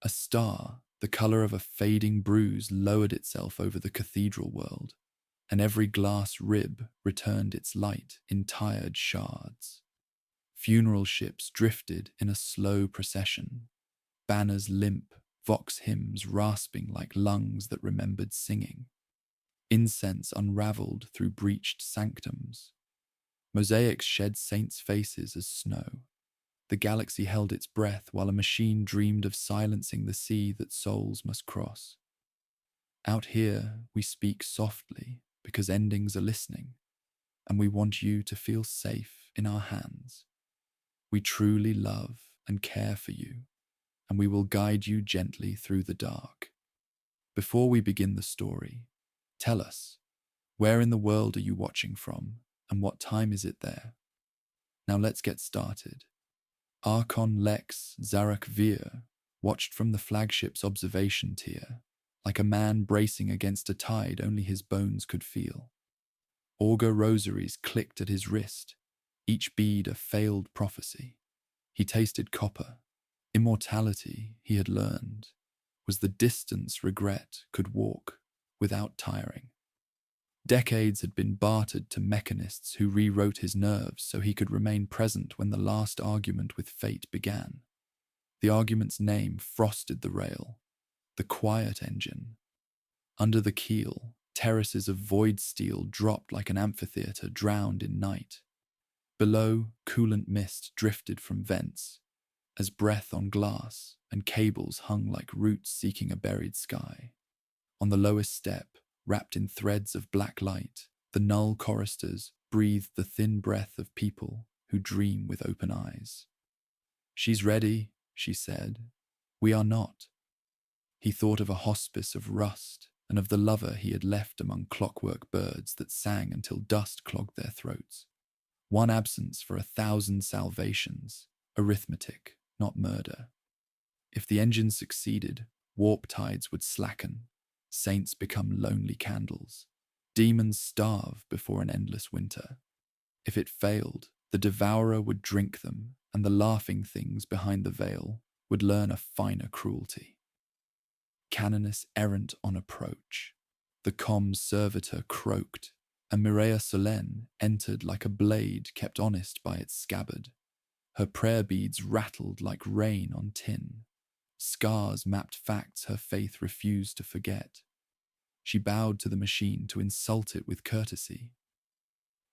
A star, the color of a fading bruise, lowered itself over the cathedral world, and every glass rib returned its light in tired shards. Funeral ships drifted in a slow procession, banners limp, vox hymns rasping like lungs that remembered singing. Incense unraveled through breached sanctums. Mosaics shed saints' faces as snow. The galaxy held its breath while a machine dreamed of silencing the sea that souls must cross. Out here, we speak softly because endings are listening, and we want you to feel safe in our hands. We truly love and care for you, and we will guide you gently through the dark. Before we begin the story, tell us, where in the world are you watching from, and what time is it there? Now let's get started. Archon Lex Zarak Vir watched from the flagship's observation tier, like a man bracing against a tide only his bones could feel. Augur rosaries clicked at his wrist, each bead a failed prophecy. He tasted copper. Immortality, he had learned, was the distance regret could walk without tiring. Decades had been bartered to mechanists who rewrote his nerves so he could remain present when the last argument with fate began. The argument's name frosted the rail, the quiet engine. Under the keel, terraces of void steel dropped like an amphitheater drowned in night. Below, coolant mist drifted from vents, as breath on glass and cables hung like roots seeking a buried sky. On the lowest step, wrapped in threads of black light, the null choristers breathed the thin breath of people who dream with open eyes. "She's ready," she said. "We are not." He thought of a hospice of rust and of the lover he had left among clockwork birds that sang until dust clogged their throats. One absence for 1,000 salvations, arithmetic, not murder. If the engine succeeded, warp tides would slacken, saints become lonely candles, demons starve before an endless winter. If it failed, the devourer would drink them, and the laughing things behind the veil would learn a finer cruelty. Canoness errant on approach. The com's servitor croaked, and Mireia Solene entered like a blade kept honest by its scabbard. Her prayer beads rattled like rain on tin. Scars mapped facts her faith refused to forget. She bowed to the machine to insult it with courtesy.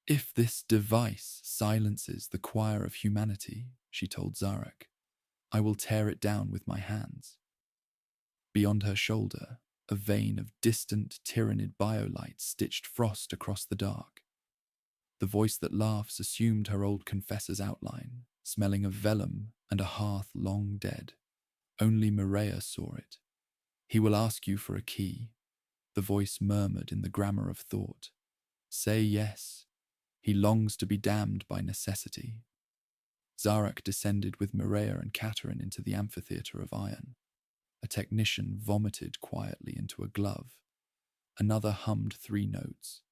"If this device silences the choir of humanity," she told Zarak, "I will tear it down with my hands." Beyond her shoulder, a vein of distant Tyranid biolight stitched frost across the dark. The voice that laughs assumed her old confessor's outline, smelling of vellum and a hearth long dead. Only Mireia saw it. "He will ask you for a key," the voice murmured in the grammar of thought. "Say yes. He longs to be damned by necessity." Zarak descended with Mireia and Katerin into the amphitheater of iron. A technician vomited quietly into a glove. Another hummed 3 notes,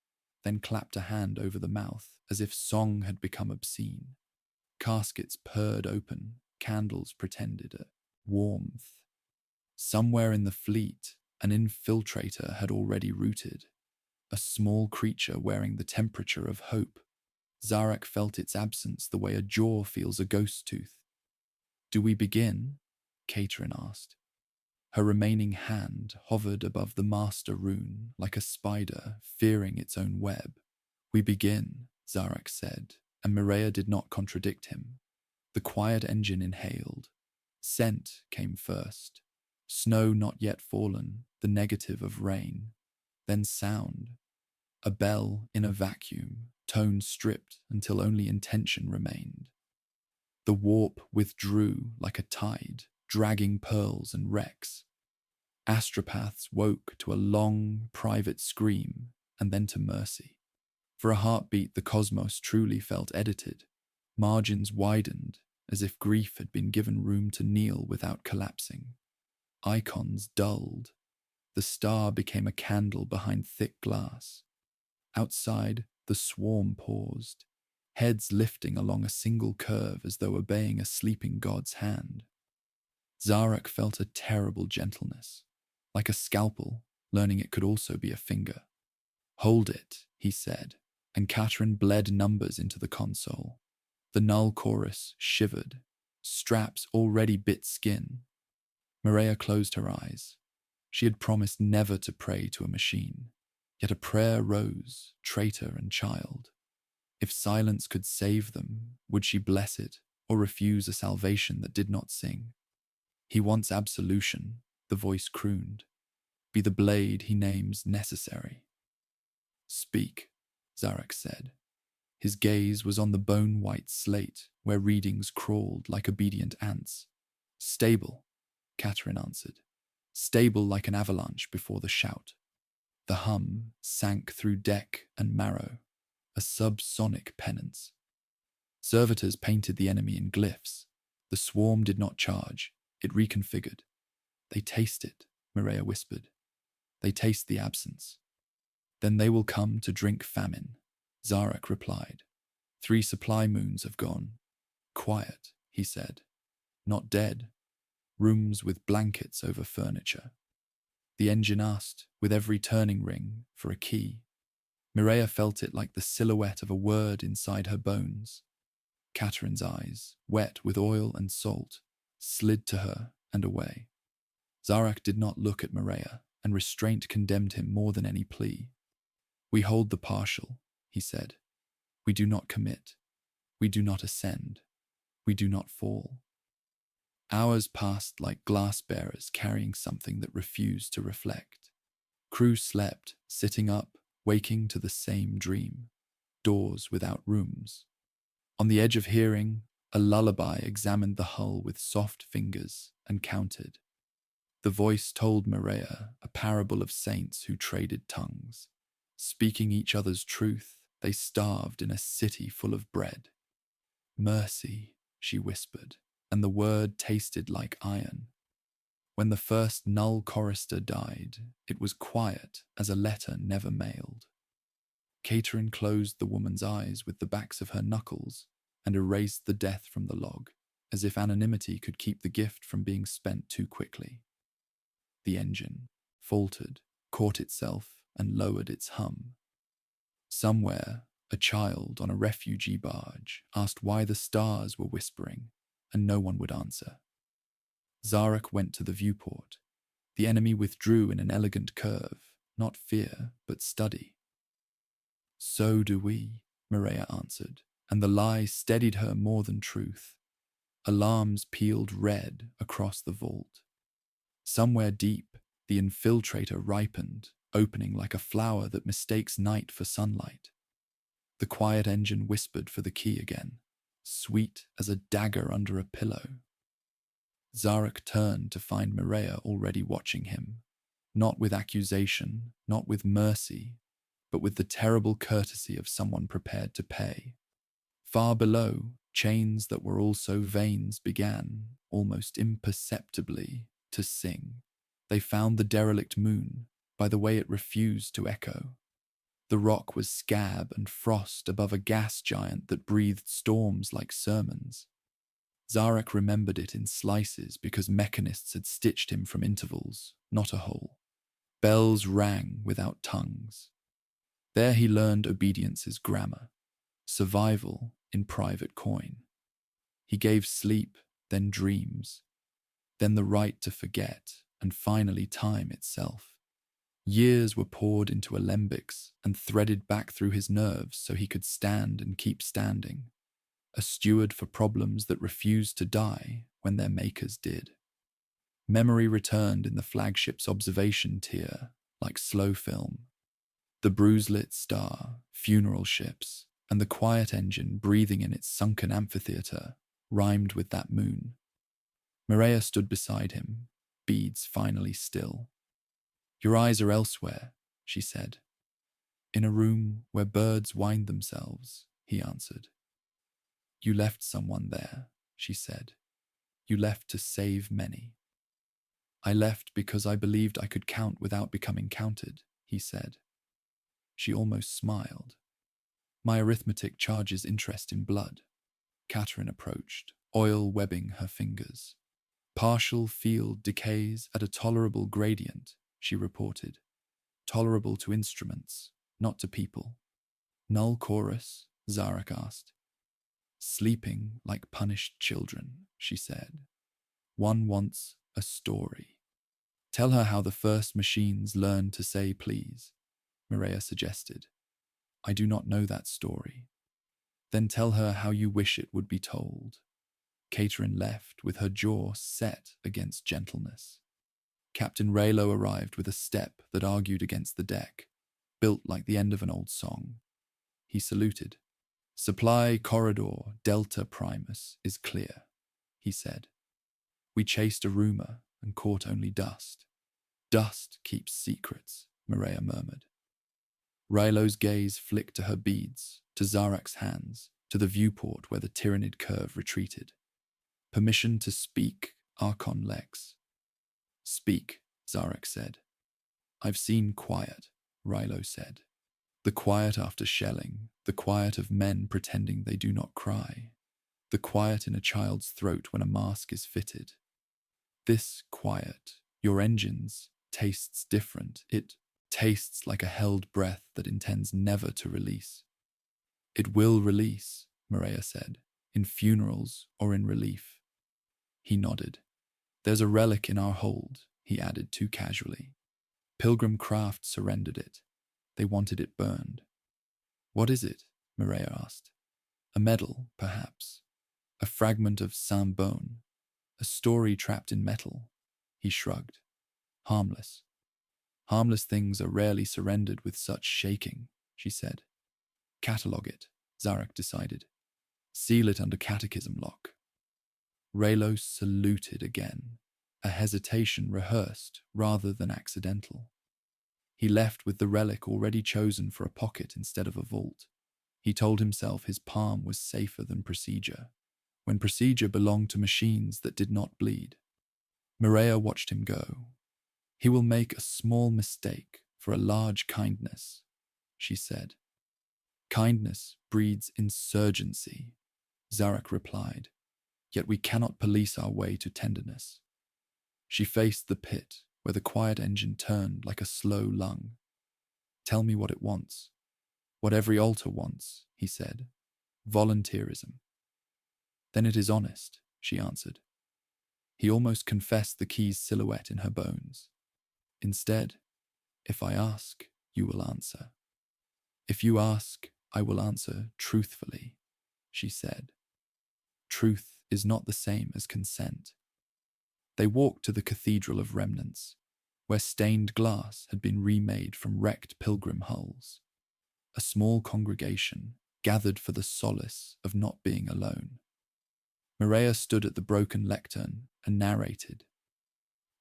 then clapped a hand over the mouth as if song had become obscene. Caskets purred open, candles pretended a warmth. Somewhere in the fleet, an infiltrator had already rooted, a small creature wearing the temperature of hope. Zarak felt its absence the way a jaw feels a ghost tooth. "Do we begin?" Katerin asked. Her remaining hand hovered above the master rune like a spider fearing its own web. "We begin," Zarak said, and Mireia did not contradict him. The quiet engine inhaled. Scent came first. Snow not yet fallen, the negative of rain. Then sound. A bell in a vacuum, tone stripped until only intention remained. The warp withdrew like a tide, dragging pearls and wrecks. Astropaths woke to a long, private scream, and then to mercy. For a heartbeat, the cosmos truly felt edited. Margins widened, as if grief had been given room to kneel without collapsing. Icons dulled. The star became a candle behind thick glass. Outside, the swarm paused, heads lifting along a single curve as though obeying a sleeping god's hand. Zarak felt a terrible gentleness, like a scalpel, learning it could also be a finger. "Hold it," he said, and Catherine bled numbers into the console. The null chorus shivered. Straps already bit skin. Mireia closed her eyes. She had promised never to pray to a machine. Yet a prayer rose, traitor and child. If silence could save them, would she bless it or refuse a salvation that did not sing? "He wants absolution," the voice crooned. "Be the blade he names necessary." "Speak," Zarak said. His gaze was on the bone-white slate where readings crawled like obedient ants. "Stable," Catherine answered. "Stable like an avalanche before the shout." The hum sank through deck and marrow, a subsonic penance. Servitors painted the enemy in glyphs. The swarm did not charge, it reconfigured. "They taste it," Mireia whispered. "They taste the absence." "Then they will come to drink famine," Zarak replied. "3 supply moons have gone. Quiet," he said. "Not dead. Rooms with blankets over furniture." The engine asked, with every turning ring, for a key. Mireia felt it like the silhouette of a word inside her bones. Catherine's eyes, wet with oil and salt, slid to her and away. Zarak did not look at Mireia, and restraint condemned him more than any plea. "We hold the partial," he said. "We do not commit. We do not ascend. We do not fall." Hours passed like glass bearers carrying something that refused to reflect. Crew slept, sitting up, waking to the same dream. Doors without rooms. On the edge of hearing, a lullaby examined the hull with soft fingers and counted. The voice told Mireia a parable of saints who traded tongues. Speaking each other's truth, they starved in a city full of bread. "Mercy," she whispered, and the word tasted like iron. When the first null chorister died, it was quiet as a letter never mailed. Catherine closed the woman's eyes with the backs of her knuckles and erased the death from the log, as if anonymity could keep the gift from being spent too quickly. The engine faltered, caught itself, and lowered its hum. Somewhere, a child on a refugee barge asked why the stars were whispering, and no one would answer. Zarak went to the viewport. The enemy withdrew in an elegant curve, not fear, but study. "So do we," Mireia answered, and the lie steadied her more than truth. Alarms peeled red across the vault. Somewhere deep, the infiltrator ripened, opening like a flower that mistakes night for sunlight. The quiet engine whispered for the key again, sweet as a dagger under a pillow. Zarak turned to find Mireia already watching him, not with accusation, not with mercy, but with the terrible courtesy of someone prepared to pay. Far below, chains that were also veins began, almost imperceptibly, to sing. They found the derelict moon by the way it refused to echo. The rock was scab and frost above a gas giant that breathed storms like sermons. Zarak remembered it in slices because mechanists had stitched him from intervals, not a whole. Bells rang without tongues. There he learned obedience's grammar, survival in private coin. He gave sleep, then dreams, then the right to forget, and finally time itself. Years were poured into alembics and threaded back through his nerves so he could stand and keep standing, a steward for problems that refused to die when their makers did. Memory returned in the flagship's observation tier, like slow film. The bruise-lit star, funeral ships, and the quiet engine breathing in its sunken amphitheater rhymed with that moon. Mireia stood beside him, beads finally still. "Your eyes are elsewhere," she said. "In a room where birds wind themselves," he answered. "You left someone there," she said. "You left to save many." "I left because I believed I could count without becoming counted," he said. She almost smiled. "My arithmetic charges interest in blood." Catherine approached, oil webbing her fingers. Partial field decays at a tolerable gradient, she reported. Tolerable to instruments, not to people. Null chorus? Zarak asked. Sleeping like punished children, she said. One wants a story. Tell her how the first machines learned to say please, Mireia suggested. I do not know that story. Then tell her how you wish it would be told. Caterin left with her jaw set against gentleness. Captain Raylo arrived with a step that argued against the deck, built like the end of an old song. He saluted. Supply corridor Delta Primus is clear, he said. We chased a rumor and caught only dust. Dust keeps secrets, Mireia murmured. Raylo's gaze flicked to her beads, to Zarak's hands, to the viewport where the Tyranid curve retreated. Permission to speak, Archon Lex. Speak, Zarak said. I've seen quiet, Raylo said. The quiet after shelling, the quiet of men pretending they do not cry, the quiet in a child's throat when a mask is fitted. This quiet, your engines, tastes different. It tastes like a held breath that intends never to release. It will release, Mireia said, in funerals or in relief. He nodded. There's a relic in our hold, he added too casually. Pilgrim Craft surrendered it. They wanted it burned. What is it? Mireia asked. A medal, perhaps. A fragment of Saint Bone. A story trapped in metal. He shrugged. Harmless. Harmless things are rarely surrendered with such shaking, she said. Catalogue it, Zarak decided. Seal it under catechism lock. Raylo saluted again, a hesitation rehearsed rather than accidental. He left with the relic already chosen for a pocket instead of a vault. He told himself his palm was safer than procedure, when procedure belonged to machines that did not bleed. Mireia watched him go. He will make a small mistake for a large kindness, she said. Kindness breeds insurgency, Zarak replied, yet we cannot police our way to tenderness. She faced the pit, where the quiet engine turned like a slow lung. Tell me what it wants. What every altar wants, he said. Volunteerism. Then it is honest, she answered. He almost confessed the key's silhouette in her bones. Instead, if I ask, you will answer. If you ask, I will answer truthfully, she said. Truth is not the same as consent. They walked to the Cathedral of Remnants, where stained glass had been remade from wrecked pilgrim hulls. A small congregation gathered for the solace of not being alone. Mireia stood at the broken lectern and narrated.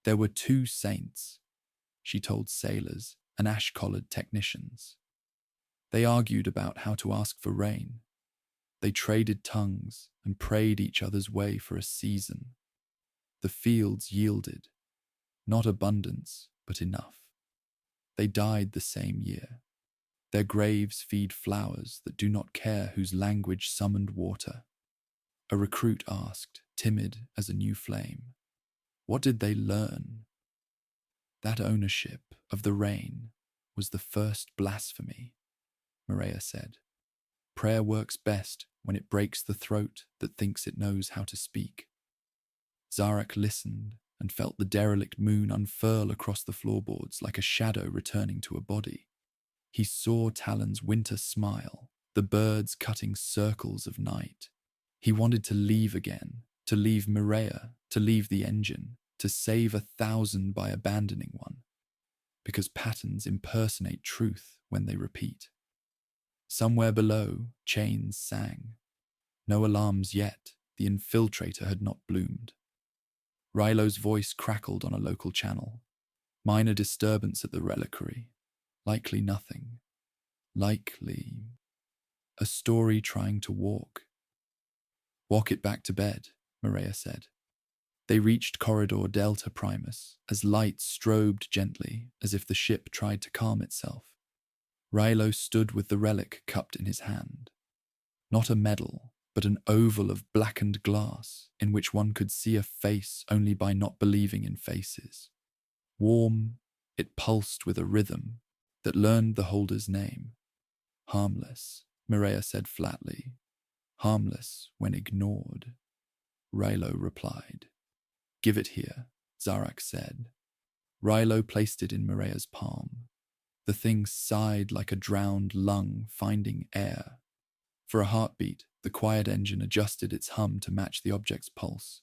There were 2 saints, she told sailors and ash-collared technicians. They argued about how to ask for rain. They traded tongues and prayed each other's way for a season. The fields yielded, not abundance, but enough. They died the same year. Their graves feed flowers that do not care whose language summoned water. A recruit asked, timid as a new flame. What did they learn? That ownership of the rain was the first blasphemy, Mireia said. Prayer works best when it breaks the throat that thinks it knows how to speak. Zarak listened and felt the derelict moon unfurl across the floorboards like a shadow returning to a body. He saw Talon's winter smile, the birds cutting circles of night. He wanted to leave again, to leave Mireia, to leave the engine, to save 1,000 by abandoning one, because patterns impersonate truth when they repeat. Somewhere below, chains sang. No alarms yet, the infiltrator had not bloomed. Raylo's voice crackled on a local channel. Minor disturbance at the reliquary. Likely nothing. Likely a story trying to walk. Walk it back to bed, Mireia said. They reached Corridor Delta Primus as light strobed gently as if the ship tried to calm itself. Raylo stood with the relic cupped in his hand. Not a medal, but an oval of blackened glass in which one could see a face only by not believing in faces. Warm, it pulsed with a rhythm that learned the holder's name. Harmless, Mireia said flatly. Harmless when ignored. Rilo replied. Give it here, Zarak said. Rilo placed it in Mireia's palm. The thing sighed like a drowned lung finding air. For a heartbeat, the quiet engine adjusted its hum to match the object's pulse.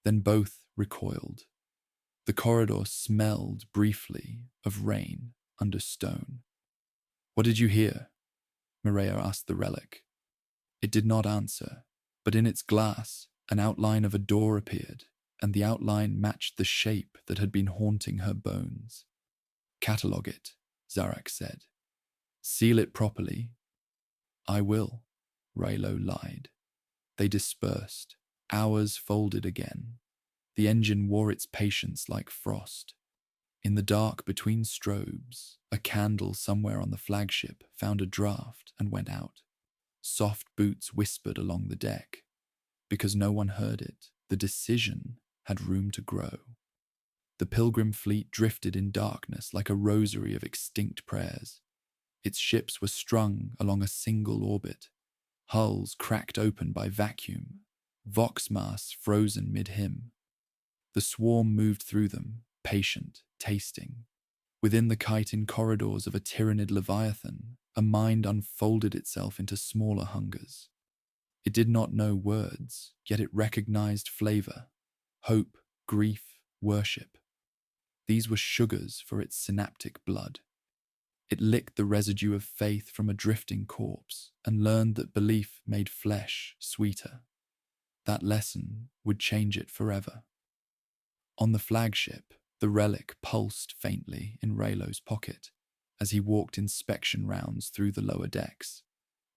Then both recoiled. The corridor smelled briefly of rain under stone. What did you hear? Mireia asked the relic. It did not answer, but in its glass, an outline of a door appeared, and the outline matched the shape that had been haunting her bones. Catalogue it, Zarak said. Seal it properly. I will, Rilo lied. They dispersed. Hours folded again. The engine wore its patience like frost. In the dark between strobes, a candle somewhere on the flagship found a draft and went out. Soft boots whispered along the deck. Because no one heard it, the decision had room to grow. The pilgrim fleet drifted in darkness like a rosary of extinct prayers. Its ships were strung along a single orbit, hulls cracked open by vacuum, vox masts frozen mid-hymn. The swarm moved through them, patient, tasting. Within the chitin corridors of a Tyranid leviathan, a mind unfolded itself into smaller hungers. It did not know words, yet it recognized flavor, hope, grief, worship. These were sugars for its synaptic blood. It licked the residue of faith from a drifting corpse and learned that belief made flesh sweeter. That lesson would change it forever. On the flagship, the relic pulsed faintly in Raylo's pocket as he walked inspection rounds through the lower decks.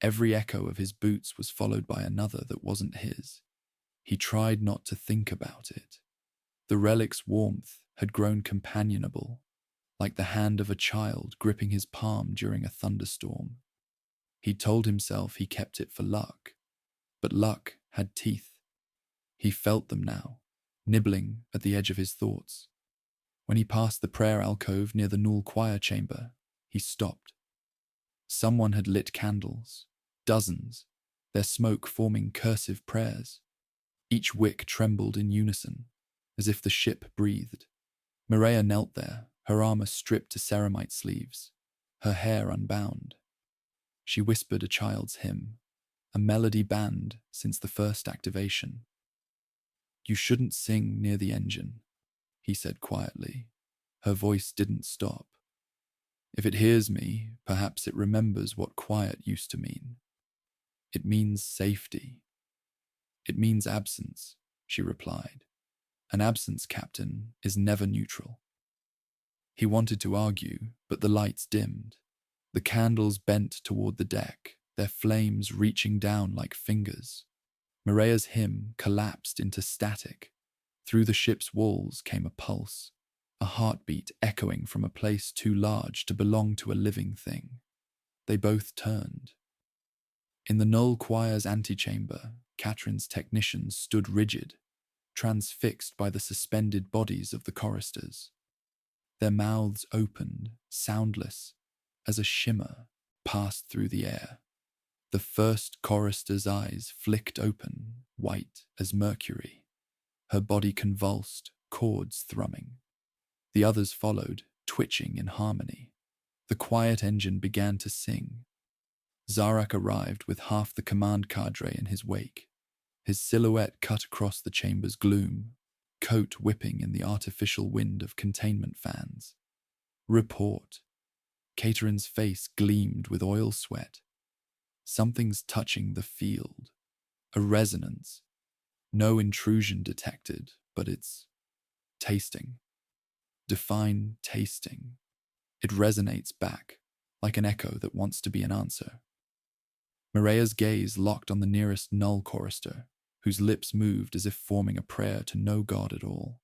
Every echo of his boots was followed by another that wasn't his. He tried not to think about it. The relic's warmth had grown companionable, like the hand of a child gripping his palm during a thunderstorm. He told himself he kept it for luck, but luck had teeth. He felt them now, nibbling at the edge of his thoughts. When he passed the prayer alcove near the Null choir chamber, he stopped. Someone had lit candles, dozens, their smoke forming cursive prayers. Each wick trembled in unison, as if the ship breathed. Mireia knelt there, her armor stripped to ceramite sleeves, her hair unbound. She whispered a child's hymn, a melody banned since the first activation. You shouldn't sing near the engine, he said quietly. Her voice didn't stop. If it hears me, perhaps it remembers what quiet used to mean. It means safety. It means absence, she replied. An absence captain is never neutral. He wanted to argue, but the lights dimmed. The candles bent toward the deck, their flames reaching down like fingers. Mireia's hymn collapsed into static. Through the ship's walls came a pulse, a heartbeat echoing from a place too large to belong to a living thing. They both turned. In the Null choir's antechamber, Catherine's technicians stood rigid, transfixed by the suspended bodies of the choristers. Their mouths opened, soundless, as a shimmer passed through the air. The first chorister's eyes flicked open, white as mercury. Her body convulsed, chords thrumming. The others followed, twitching in harmony. The quiet engine began to sing. Zarak arrived with half the command cadre in his wake, his silhouette cut across the chamber's gloom, coat whipping in the artificial wind of containment fans. Report. Cateran's face gleamed with oil sweat. Something's touching the field. A resonance. No intrusion detected, but it's tasting. Define tasting. It resonates back, like an echo that wants to be an answer. Mireia's gaze locked on the nearest Null chorister, whose lips moved as if forming a prayer to no god at all.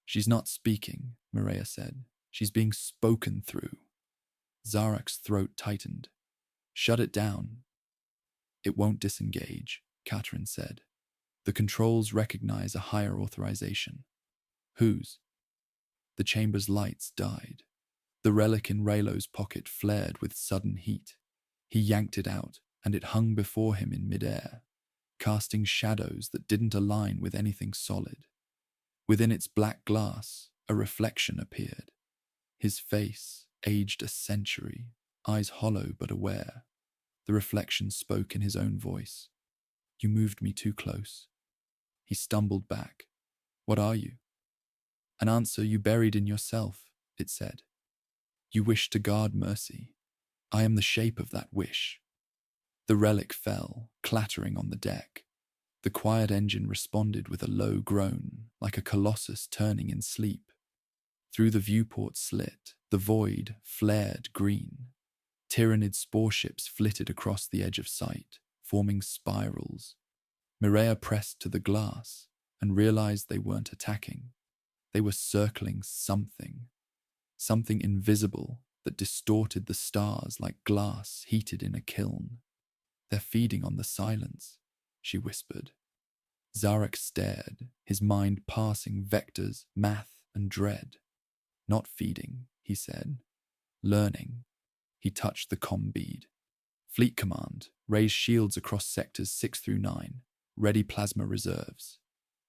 She's not speaking, Mireia said. She's being spoken through. Zarak's throat tightened. Shut it down. It won't disengage. Catherine said. The controls recognize a higher authorization. Whose? The chamber's lights died. The relic in Raylo's pocket flared with sudden heat. He yanked it out, and it hung before him in midair, casting shadows that didn't align with anything solid. Within its black glass, a reflection appeared. His face, aged a century, eyes hollow but aware. The reflection spoke in his own voice. You moved me too close. He stumbled back. What are you? An answer you buried in yourself, it said. You wish to guard mercy. I am the shape of that wish. The relic fell, clattering on the deck. The quiet engine responded with a low groan, like a colossus turning in sleep. Through the viewport slit, the void flared green. Tyranid spore ships flitted across the edge of sight, forming spirals. Mireia pressed to the glass and realized they weren't attacking. They were circling something invisible that distorted the stars like glass heated in a kiln. They're feeding on the silence, she whispered. Zarek stared, his mind parsing vectors, math, and dread. Not feeding, he said. Learning. He touched the comm bead. Fleet Command, raise shields across sectors 6 through 9. Ready plasma reserves.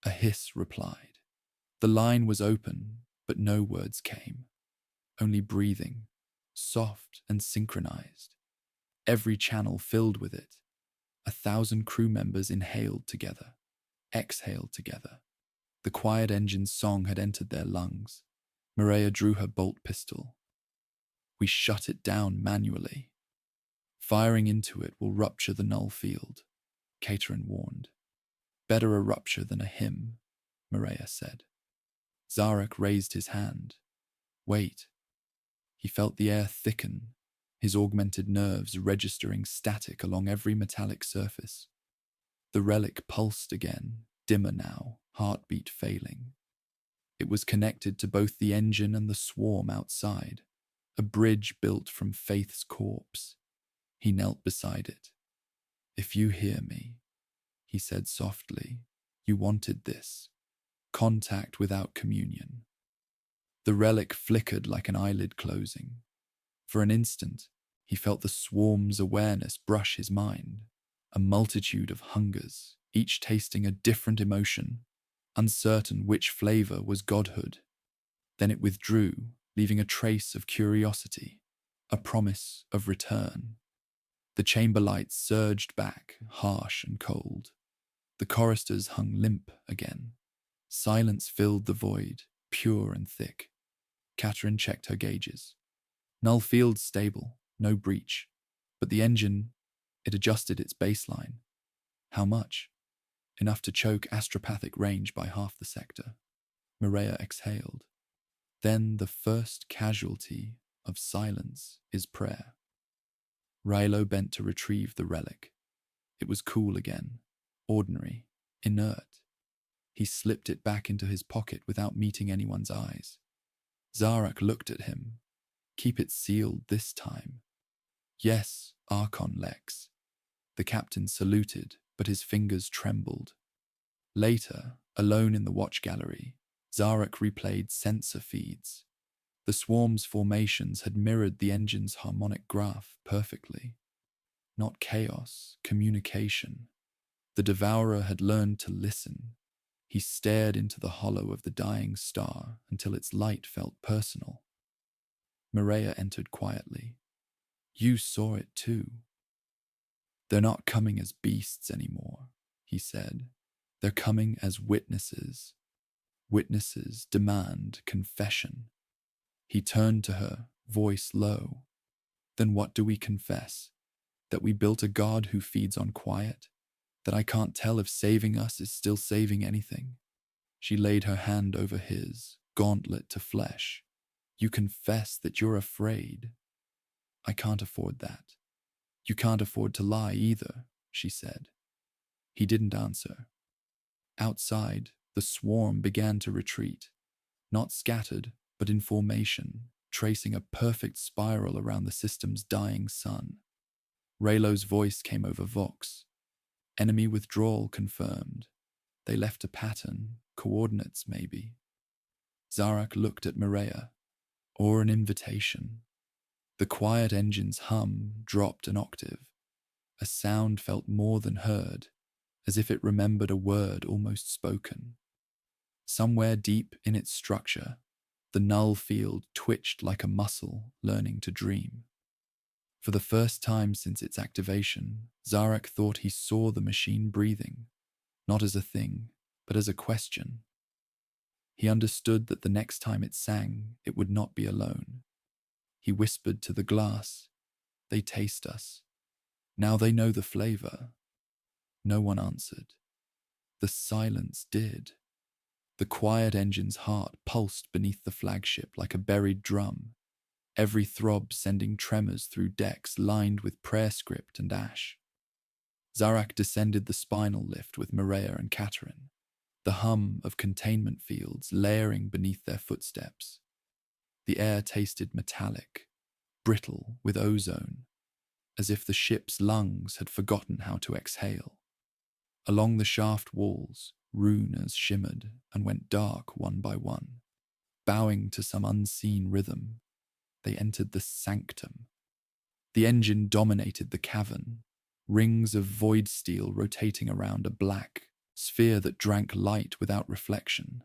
A hiss replied. The line was open, but no words came. Only breathing, soft and synchronized. Every channel filled with it. 1,000 crew members inhaled together, exhaled together. The quiet engine's song had entered their lungs. Mireia drew her bolt pistol. We shut it down manually. Firing into it will rupture the null field, Catherine warned. Better a rupture than a hymn, Mireia said. Zarek raised his hand. Wait. He felt the air thicken, his augmented nerves registering static along every metallic surface. The relic pulsed again, dimmer now, heartbeat failing. It was connected to both the engine and the swarm outside, a bridge built from Faith's corpse. He knelt beside it. If you hear me, he said softly, you wanted this. Contact without communion. The relic flickered like an eyelid closing. For an instant, he felt the swarm's awareness brush his mind, a multitude of hungers, each tasting a different emotion, uncertain which flavor was godhood. Then it withdrew, leaving a trace of curiosity, a promise of return. The chamber lights surged back, harsh and cold. The choristers hung limp again. Silence filled the void, pure and thick. Catherine checked her gauges. Null field stable, no breach. But the engine, it adjusted its baseline. How much? Enough to choke astropathic range by half the sector. Mireia exhaled. Then the first casualty of silence is prayer. Raylo bent to retrieve the relic. It was cool again, ordinary, inert. He slipped it back into his pocket without meeting anyone's eyes. Zarek looked at him. Keep it sealed this time. Yes, Archon Lex. The captain saluted, but his fingers trembled. Later, alone in the watch gallery, Zarek replayed sensor feeds. The swarm's formations had mirrored the engine's harmonic graph perfectly. Not chaos, communication. The devourer had learned to listen. He stared into the hollow of the dying star until its light felt personal. Mireia entered quietly. You saw it too. They're not coming as beasts anymore, he said. They're coming as witnesses. Witnesses demand confession. He turned to her, voice low. Then what do we confess? That we built a god who feeds on quiet? That I can't tell if saving us is still saving anything? She laid her hand over his, gauntlet to flesh. You confess that you're afraid. I can't afford that. You can't afford to lie either, she said. He didn't answer. Outside, the swarm began to retreat, not scattered, but in formation, tracing a perfect spiral around the system's dying sun. Raylo's voice came over Vox. Enemy withdrawal confirmed. They left a pattern, coordinates maybe. Zarak looked at Mireia. Or an invitation. The quiet engine's hum dropped an octave. A sound felt more than heard, as if it remembered a word almost spoken. Somewhere deep in its structure, the null field twitched like a muscle learning to dream. For the first time since its activation, Zarak thought he saw the machine breathing, not as a thing, but as a question. He understood that the next time it sang, it would not be alone. He whispered to the glass, "They taste us. Now they know the flavor." No one answered. The silence did. The quiet engine's heart pulsed beneath the flagship like a buried drum, every throb sending tremors through decks lined with prayer script and ash. Zarak descended the spinal lift with Mireia and Catherine, the hum of containment fields layering beneath their footsteps. The air tasted metallic, brittle with ozone, as if the ship's lungs had forgotten how to exhale. Along the shaft walls, runes shimmered and went dark one by one. Bowing to some unseen rhythm, they entered the sanctum. The engine dominated the cavern, rings of void steel rotating around a black sphere that drank light without reflection.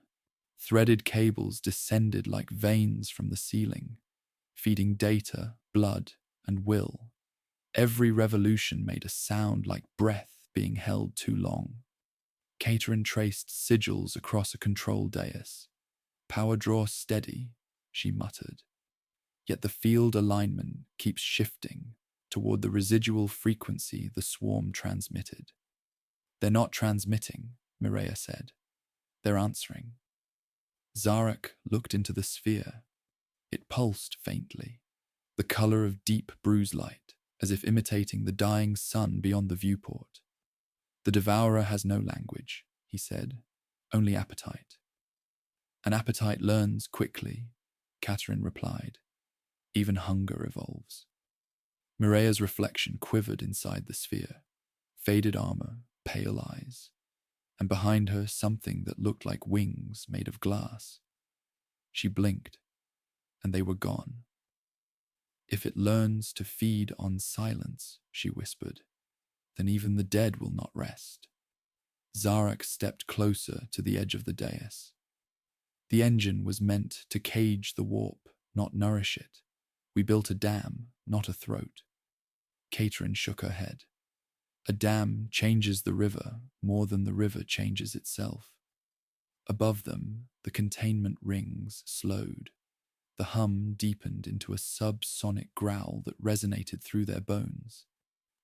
Threaded cables descended like veins from the ceiling, feeding data, blood, and will. Every revolution made a sound like breath being held too long. Catherine traced sigils across a control dais. "Power draw steady," she muttered. Yet the field alignment keeps shifting toward the residual frequency the swarm transmitted. "They're not transmitting," Mireia said. "They're answering." Zarak looked into the sphere. It pulsed faintly, the color of deep bruise light, as if imitating the dying sun beyond the viewport. "The devourer has no language," he said, "only appetite." "An appetite learns quickly," Catherine replied. "Even hunger evolves." Mireia's reflection quivered inside the sphere, faded armor, pale eyes, and behind her something that looked like wings made of glass. She blinked, and they were gone. "If it learns to feed on silence," she whispered, "then even the dead will not rest." Zarak stepped closer to the edge of the dais. The engine was meant to cage the warp, not nourish it. We built a dam, not a throat. Catherine shook her head. "A dam changes the river more than the river changes itself." Above them, the containment rings slowed. The hum deepened into a subsonic growl that resonated through their bones.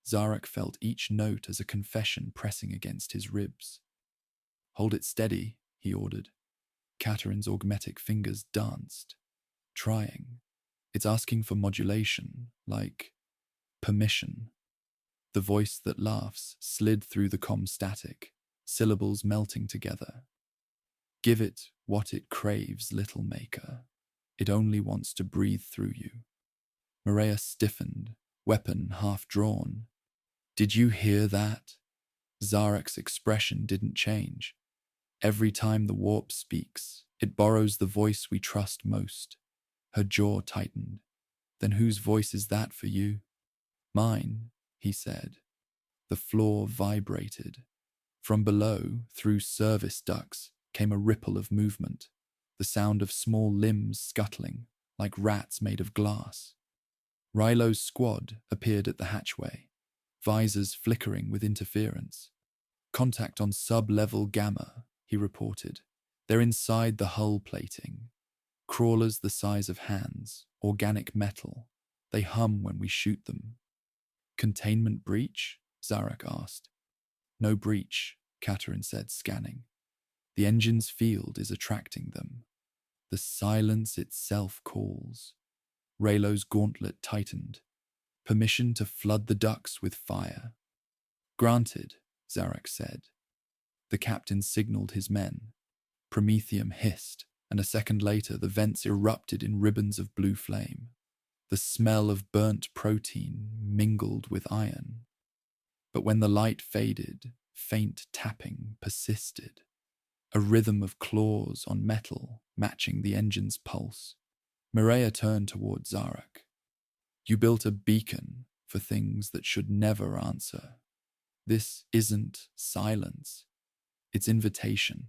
Zarak felt each note as a confession pressing against his ribs. "Hold it steady," he ordered. Catherine's augmetic fingers danced, trying. "It's asking for modulation, like permission." The voice that laughs slid through the comm static, syllables melting together. "Give it what it craves, little maker. It only wants to breathe through you." Mireia stiffened, weapon half drawn. "Did you hear that?" Zarak's expression didn't change. "Every time the warp speaks, it borrows the voice we trust most." Her jaw tightened. "Then whose voice is that for you?" "Mine," he said. The floor vibrated. From below, through service ducts, came a ripple of movement, the sound of small limbs scuttling, like rats made of glass. Rylo's squad appeared at the hatchway, visors flickering with interference. "Contact on sub-level Gamma," he reported. "They're inside the hull plating. Crawlers the size of hands, organic metal. They hum when we shoot them." "Containment breach?" Zarak asked. "No breach," Catherine said, scanning. "The engine's field is attracting them. The silence itself calls." Raylo's gauntlet tightened. "Permission to flood the ducts with fire." "Granted," Zarak said. The captain signaled his men. Promethium hissed, and a second later the vents erupted in ribbons of blue flame. The smell of burnt protein mingled with iron. But when the light faded, faint tapping persisted, a rhythm of claws on metal matching the engine's pulse. Mireia turned toward Zarak. You built a beacon for things that should never answer. This isn't silence. It's invitation.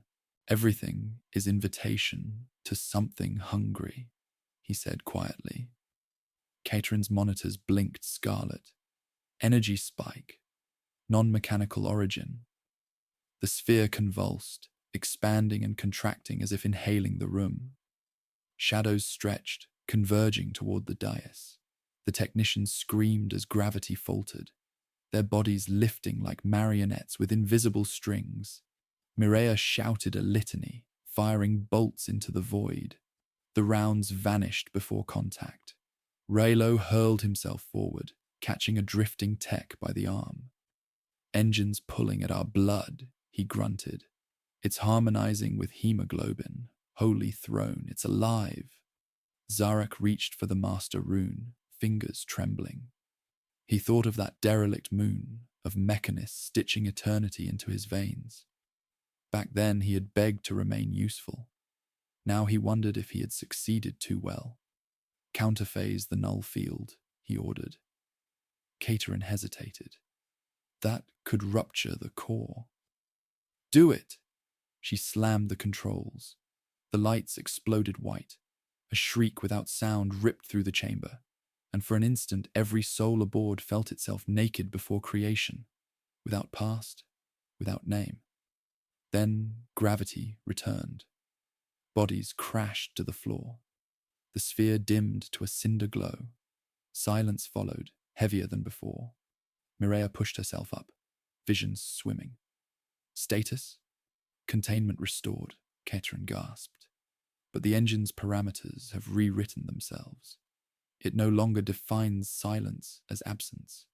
Everything is invitation to something hungry, he said quietly. Caterin's monitors blinked scarlet. Energy spike. Non-mechanical origin. The sphere convulsed, expanding and contracting as if inhaling the room. Shadows stretched, converging toward the dais. The technicians screamed as gravity faltered, their bodies lifting like marionettes with invisible strings. Mireia shouted a litany, firing bolts into the void. The rounds vanished before contact. Raylo hurled himself forward, catching a drifting tech by the arm. Engines pulling at our blood, he grunted. It's harmonizing with hemoglobin. Holy throne, it's alive. Zarak reached for the master rune, fingers trembling. He thought of that derelict moon, of Mechanist stitching eternity into his veins. Back then he had begged to remain useful. Now he wondered if he had succeeded too well. Counterphase the null field, he ordered. Caterin hesitated. That could rupture the core. Do it! She slammed the controls. The lights exploded white. A shriek without sound ripped through the chamber, and for an instant every soul aboard felt itself naked before creation, without past, without name. Then gravity returned. Bodies crashed to the floor. The sphere dimmed to a cinder glow. Silence followed, heavier than before. Mireia pushed herself up, visions swimming. Status? Containment restored, Caterin gasped. But the engine's parameters have rewritten themselves. It no longer defines silence as absence.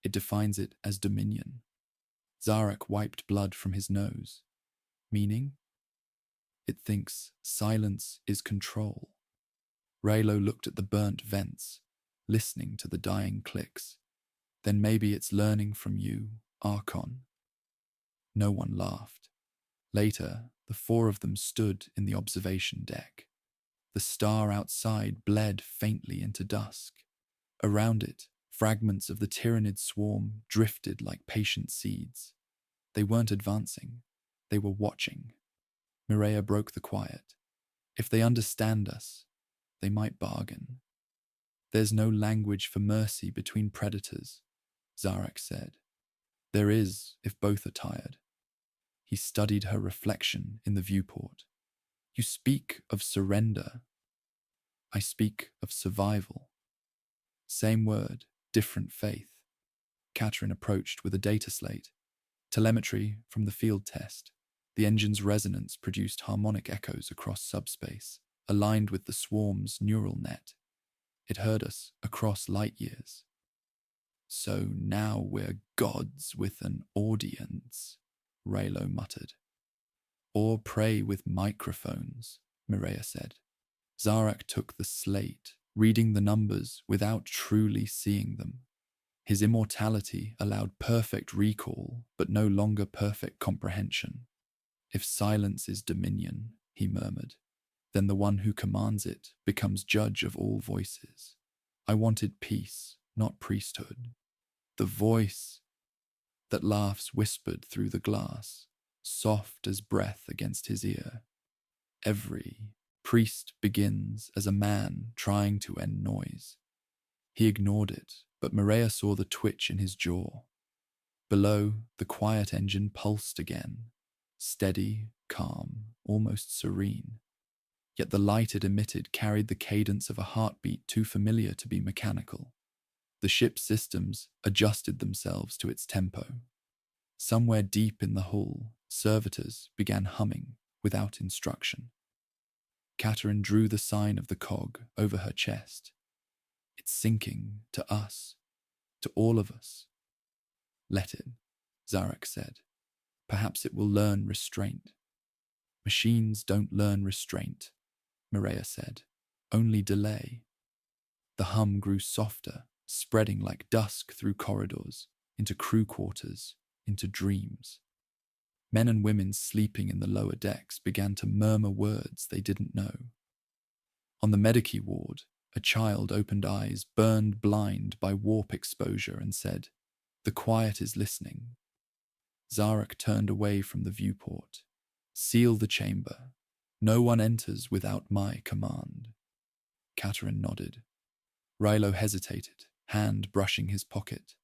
It defines it as dominion. Zarak wiped blood from his nose. Meaning? It thinks silence is control. Raylo looked at the burnt vents, listening to the dying clicks. Then maybe it's learning from you, Archon. No one laughed. Later, the four of them stood in the observation deck. The star outside bled faintly into dusk. Around it, fragments of the Tyranid swarm drifted like patient seeds. They weren't advancing. They were watching. Mireia broke the quiet. If they understand us, they might bargain. There's no language for mercy between predators, Zarak said. There is if both are tired. He studied her reflection in the viewport. You speak of surrender. I speak of survival. Same word, different faith. Caterin approached with a data slate. Telemetry from the field test. The engine's resonance produced harmonic echoes across subspace, aligned with the swarm's neural net. It heard us across light years. So now we're gods with an audience, Raylo muttered. Or prey with microphones, Mireia said. Zarak took the slate, reading the numbers without truly seeing them. His immortality allowed perfect recall, but no longer perfect comprehension. If silence is dominion, he murmured, then the one who commands it becomes judge of all voices. I wanted peace, not priesthood. The voice that laughs whispered through the glass, soft as breath against his ear. Every priest begins as a man trying to end noise. He ignored it, but Mireia saw the twitch in his jaw. Below, the quiet engine pulsed again, steady, calm, almost serene. Yet the light it emitted carried the cadence of a heartbeat too familiar to be mechanical. The ship's systems adjusted themselves to its tempo. Somewhere deep in the hull, servitors began humming without instruction. Caterin drew the sign of the cog over her chest. It's sinking to us, to all of us. Let it, Zarak said. Perhaps it will learn restraint. Machines don't learn restraint, Mireia said. Only delay. The hum grew softer, spreading like dusk through corridors, into crew quarters, into dreams. Men and women sleeping in the lower decks began to murmur words they didn't know. On the medici ward, a child opened eyes burned blind by warp exposure and said, "The quiet is listening." Zarek turned away from the viewport. "Seal the chamber. No one enters without my command." Katerin nodded. Rilo hesitated, hand brushing his pocket.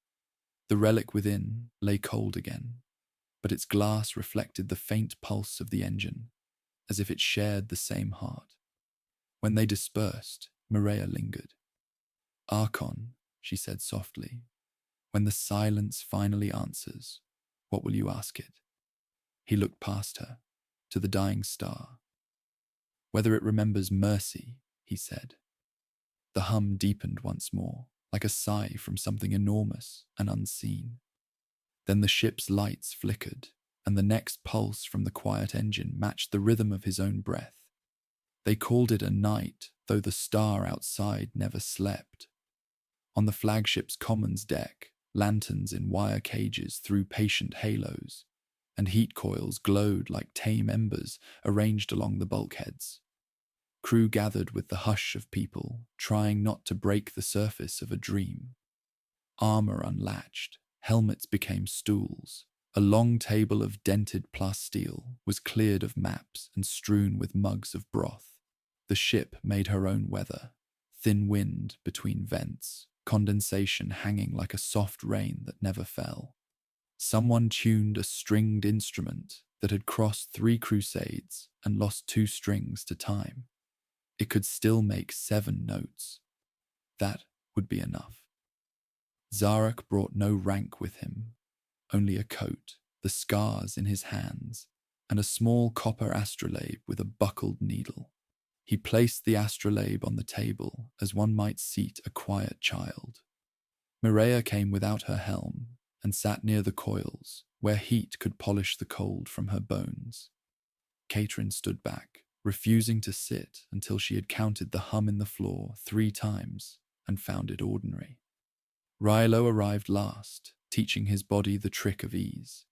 The relic within lay cold again, but its glass reflected the faint pulse of the engine, as if it shared the same heart. When they dispersed, Mireia lingered. "Archon," she said softly, "when the silence finally answers, what will you ask it?" He looked past her, to the dying star. "Whether it remembers mercy," he said. The hum deepened once more, like a sigh from something enormous and unseen. Then the ship's lights flickered, and the next pulse from the quiet engine matched the rhythm of his own breath. They called it a night, though the star outside never slept. On the flagship's commons deck, lanterns in wire cages threw patient halos, and heat coils glowed like tame embers arranged along the bulkheads. Crew gathered with the hush of people, trying not to break the surface of a dream. Armor unlatched, helmets became stools. A long table of dented plasteel was cleared of maps and strewn with mugs of broth. The ship made her own weather, thin wind between vents, condensation hanging like a soft rain that never fell. Someone tuned a stringed instrument that had crossed 3 crusades and lost 2 strings to time. It could still make 7 notes. That would be enough. Zarek brought no rank with him, only a coat, the scars in his hands, and a small copper astrolabe with a buckled needle. He placed the astrolabe on the table as one might seat a quiet child. Mireia came without her helm and sat near the coils, where heat could polish the cold from her bones. Katerin stood back, refusing to sit until she had counted the hum in the floor 3 times and found it ordinary. Rilo arrived last, teaching his body the trick of ease.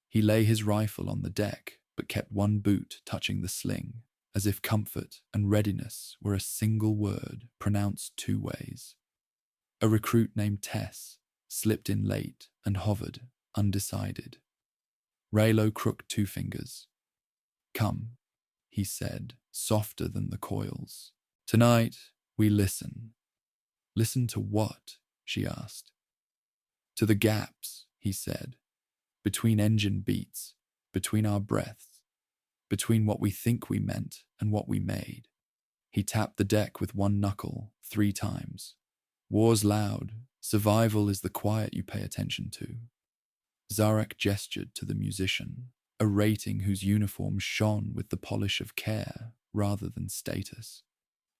He lay his rifle on the deck, but kept one boot touching the sling, as if comfort and readiness were a single word pronounced 2 ways. A recruit named Tess slipped in late and hovered, undecided. Rilo crooked 2 fingers. "Come," he said, softer than the coils. "Tonight, we listen." "Listen to what?" she asked. "To the gaps," he said, "between engine beats, between our breaths, between what we think we meant and what we made." He tapped the deck with one knuckle 3 times. "War's loud. Survival is the quiet you pay attention to." Zarek gestured to the musician, a rating whose uniform shone with the polish of care rather than status.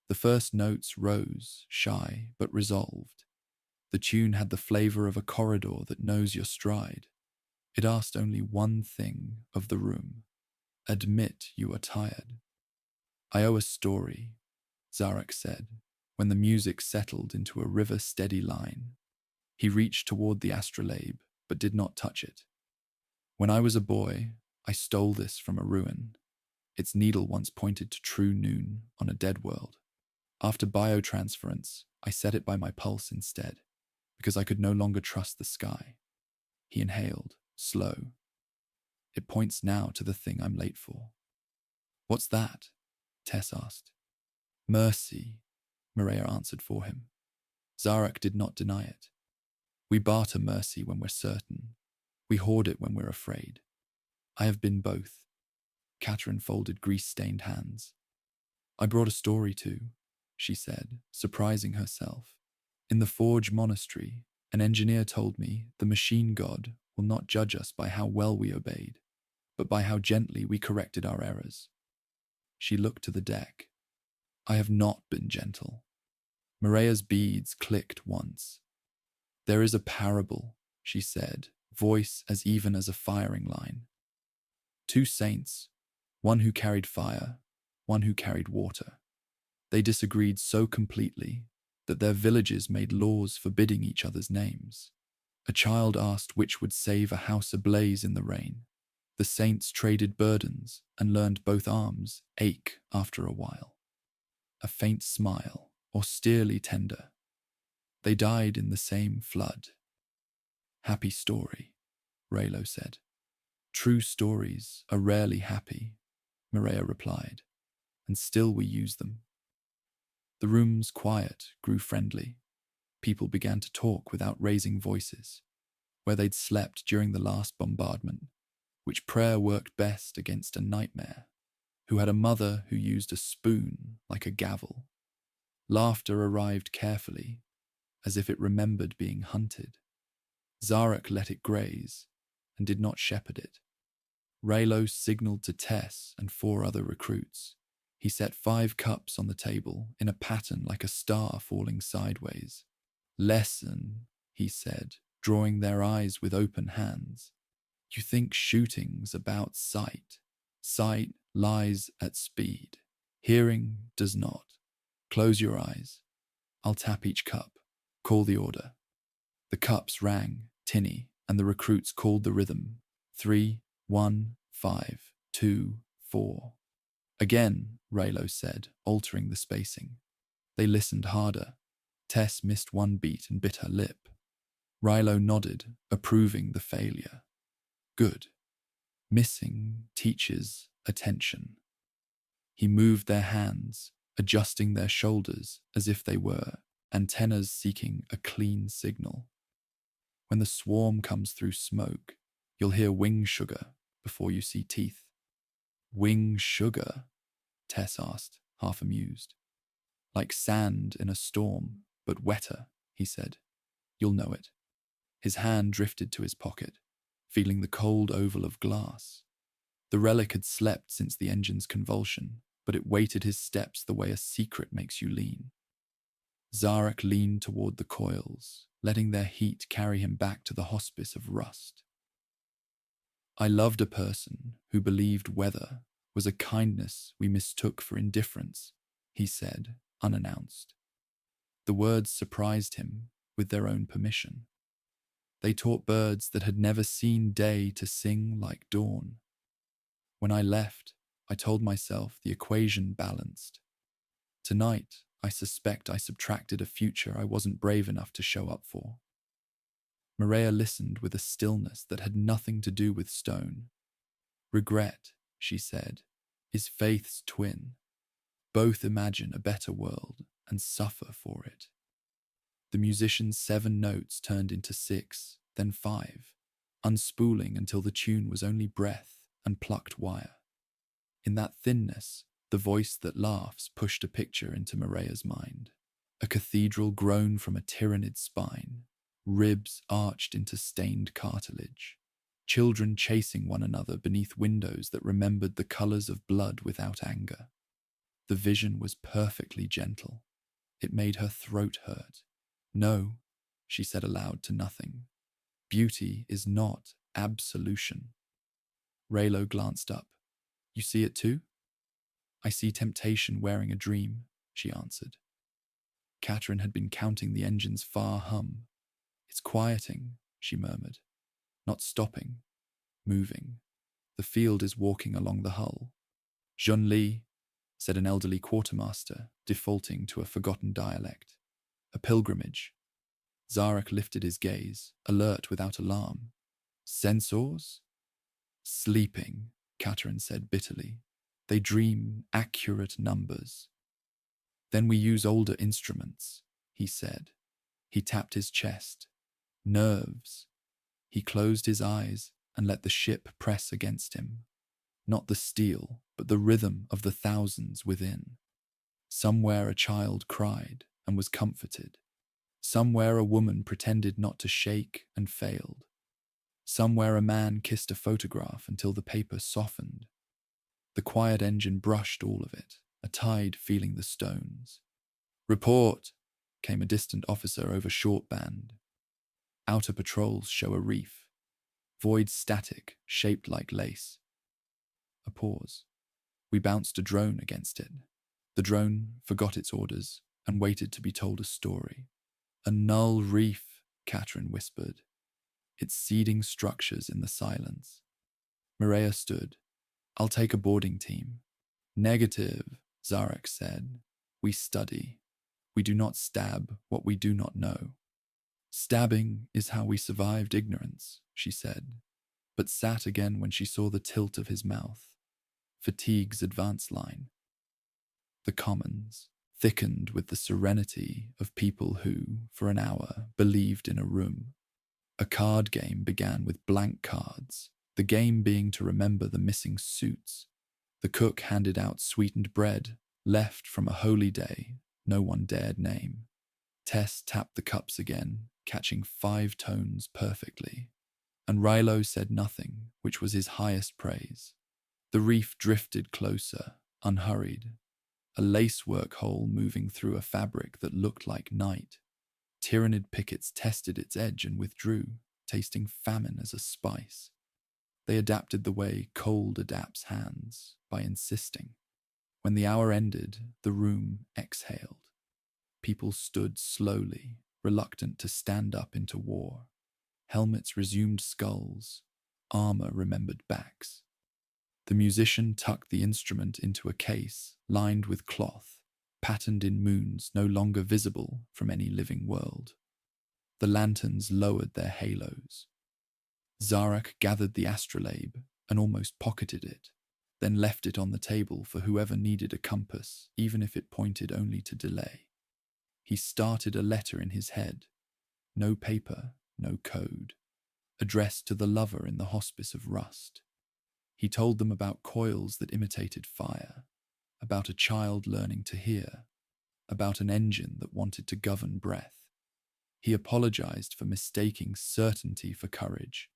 The first notes rose, shy but resolved. The tune had the flavor of a corridor that knows your stride. It asked only one thing of the room: admit you are tired. "I owe a story," Zarek said, when the music settled into a river-steady line. He reached toward the astrolabe, but did not touch it. "When I was a boy, I stole this from a ruin. Its needle once pointed to true noon on a dead world. After biotransference, I set it by my pulse instead, because I could no longer trust the sky." He inhaled, slow. "It points now to the thing I'm late for." "What's that?" Tess asked. "Mercy," Mireia answered for him. Zarek did not deny it. "We barter mercy when we're certain. We hoard it when we're afraid. I have been both." Katerin folded grease-stained hands. "I brought a story too," she said, surprising herself. "In the Forge Monastery, an engineer told me the machine god will not judge us by how well we obeyed, but by how gently we corrected our errors." She looked to the deck. "I have not been gentle." Mireia's beads clicked once. "There is a parable," she said, voice as even as a firing line. 2 saints, one who carried fire, one who carried water. They disagreed so completely that their villages made laws forbidding each other's names. A child asked which would save a house ablaze in the rain. The saints traded burdens and learned both arms ache after a while. A faint smile, austerely tender. They died in the same flood. Happy story, Raylo said. True stories are rarely happy, Maria replied, and still we use them. The room's quiet grew friendly. People began to talk without raising voices, where they'd slept during the last bombardment, which prayer worked best against a nightmare, who had a mother who used a spoon like a gavel. Laughter arrived carefully, as if it remembered being hunted. Zarek let it graze and did not shepherd it. Raylo signaled to Tess and 4 other recruits. He set 5 cups on the table in a pattern like a star falling sideways. Lesson, he said, drawing their eyes with open hands. You think shooting's about sight. Sight lies at speed. Hearing does not. Close your eyes. I'll tap each cup. Call the order. The cups rang, tinny, and the recruits called the rhythm. 3, 1, 5, 2, 4. Again, Raylo said, altering the spacing. They listened harder. Tess missed 1 beat and bit her lip. Raylo nodded, approving the failure. Good. Missing teaches attention. He moved their hands, adjusting their shoulders as if they were antennas seeking a clean signal. When the swarm comes through smoke, you'll hear wing sugar before you see teeth. Wing sugar? Tess asked, half amused. Like sand in a storm, but wetter, he said. You'll know it. His hand drifted to his pocket, feeling the cold oval of glass. The relic had slept since the engine's convulsion, but it weighted his steps the way a secret makes you lean. Zarek leaned toward the coils, letting their heat carry him back to the hospice of rust. I loved a person who believed weather was a kindness we mistook for indifference, he said, unannounced. The words surprised him with their own permission. They taught birds that had never seen day to sing like dawn. When I left, I told myself the equation balanced. Tonight, I suspect I subtracted a future I wasn't brave enough to show up for. Maria listened with a stillness that had nothing to do with stone. Regret, she said, is faith's twin. Both imagine a better world and suffer for it. The musician's 7 notes turned into 6, then 5, unspooling until the tune was only breath and plucked wire. In that thinness, the voice that laughs pushed a picture into Maria's mind. A cathedral grown from a Tyranid spine, ribs arched into stained cartilage, children chasing one another beneath windows that remembered the colors of blood without anger. The vision was perfectly gentle. It made her throat hurt. No, she said aloud to nothing. Beauty is not absolution. Raylo glanced up. You see it too? I see temptation wearing a dream, she answered. Catherine had been counting the engine's far hum. It's quieting, she murmured. Not stopping, moving. The field is walking along the hull. Jean Li, said an elderly quartermaster, defaulting to a forgotten dialect. A pilgrimage. Zarek lifted his gaze, alert without alarm. Sensors? Sleeping, Catherine said bitterly. They dream accurate numbers. Then we use older instruments, he said. He tapped his chest. Nerves. He closed his eyes and let the ship press against him. Not the steel, but the rhythm of the thousands within. Somewhere a child cried and was comforted. Somewhere a woman pretended not to shake and failed. Somewhere a man kissed a photograph until the paper softened. The quiet engine brushed all of it, a tide feeling the stones. Report, came a distant officer over short band. Outer patrols show a reef. Void static, shaped like lace. A pause. We bounced a drone against it. The drone forgot its orders and waited to be told a story. A null reef, Catherine whispered. its seeding structures in the silence. Mireia stood. "I'll take a boarding team." "Negative," Zarek said. "We study. We do not stab what we do not know." "Stabbing is how we survived ignorance," she said, but sat again when she saw the tilt of his mouth. Fatigue's advance line. The commons, thickened with the serenity of people who, for an hour, believed in a room. A card game began with blank cards, the game being to remember the missing suits. The cook handed out sweetened bread, left from a holy day no one dared name. Tess tapped the cups again, catching 5 tones perfectly. And Rilo said nothing, which was his highest praise. The reef drifted closer, unhurried, a lacework hole moving through a fabric that looked like night. Tyranid pickets tested its edge and withdrew, tasting famine as a spice. They adapted the way cold adapts hands, by insisting. When the hour ended, the room exhaled. People stood slowly, reluctant to stand up into war. Helmets resumed skulls, armor remembered backs. The musician tucked the instrument into a case lined with cloth, patterned in moons no longer visible from any living world. The lanterns lowered their halos. Zarek gathered the astrolabe and almost pocketed it, then left it on the table for whoever needed a compass, even if it pointed only to delay. He started a letter in his head. No paper, no code. Addressed to the lover in the hospice of rust. He told them about coils that imitated fire, about a child learning to hear, about an engine that wanted to govern breath. He apologized for mistaking certainty for courage.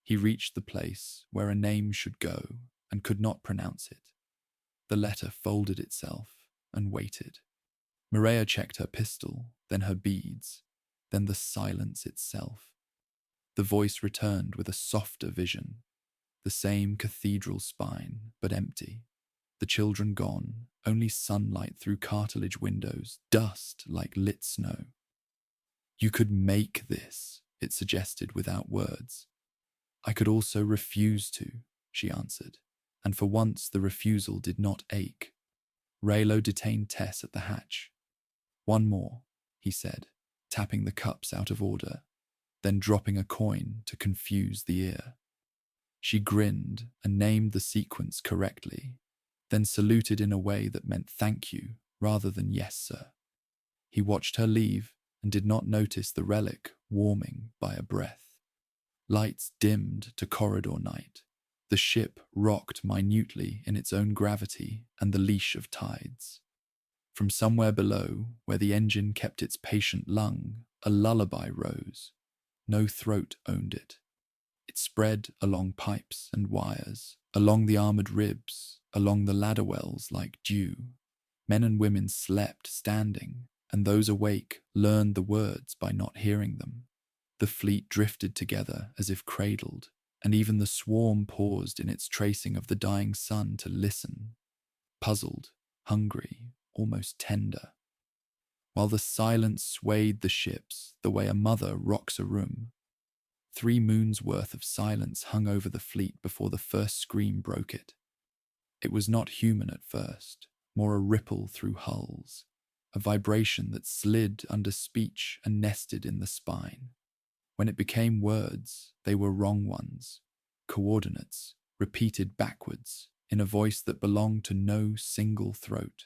He reached the place where a name should go and could not pronounce it. The letter folded itself and waited. Mireia checked her pistol, then her beads, then the silence itself. The voice returned with a softer vision. The same cathedral spine, but empty. The children gone, only sunlight through cartilage windows, dust like lit snow. "You could make this," it suggested without words. "I could also refuse to," she answered, and for once the refusal did not ache. Raylo detained Tess at the hatch. "One more," he said, tapping the cups out of order, then dropping a coin to confuse the ear. She grinned and named the sequence correctly, then saluted in a way that meant thank you rather than yes, sir. He watched her leave and did not notice the relic warming by a breath. Lights dimmed to corridor night. The ship rocked minutely in its own gravity and the leash of tides. From somewhere below, where the engine kept its patient lung, a lullaby rose. No throat owned it. It spread along pipes and wires, along the armored ribs, along the ladder wells like dew. Men and women slept standing, and those awake learned the words by not hearing them. The fleet drifted together as if cradled, and even the swarm paused in its tracing of the dying sun to listen, puzzled, hungry, almost tender. While the silence swayed the ships the way a mother rocks a room, 3 moons' worth of silence hung over the fleet before the first scream broke it. It was not human at first, more a ripple through hulls, a vibration that slid under speech and nested in the spine. When it became words, they were wrong ones, coordinates, repeated backwards, in a voice that belonged to no single throat.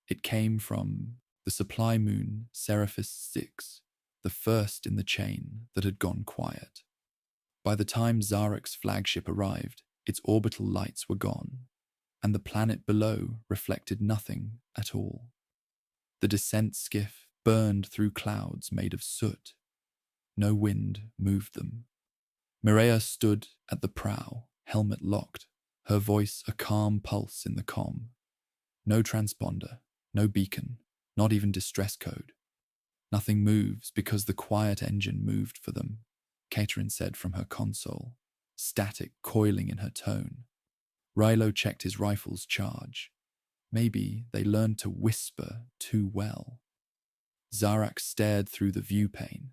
It came from the supply moon Seraphis 6, the first in the chain that had gone quiet. By the time Zarek's flagship arrived, its orbital lights were gone, and the planet below reflected nothing at all. The descent skiff burned through clouds made of soot. No wind moved them. Mireia stood at the prow, helmet locked, her voice a calm pulse in the comm. No transponder, no beacon, not even distress code. "Nothing moves because the quiet engine moved for them," Caterin said from her console, static coiling in her tone. Rilo checked his rifle's charge. Maybe they learned to whisper too well. Zarak stared through the viewpane.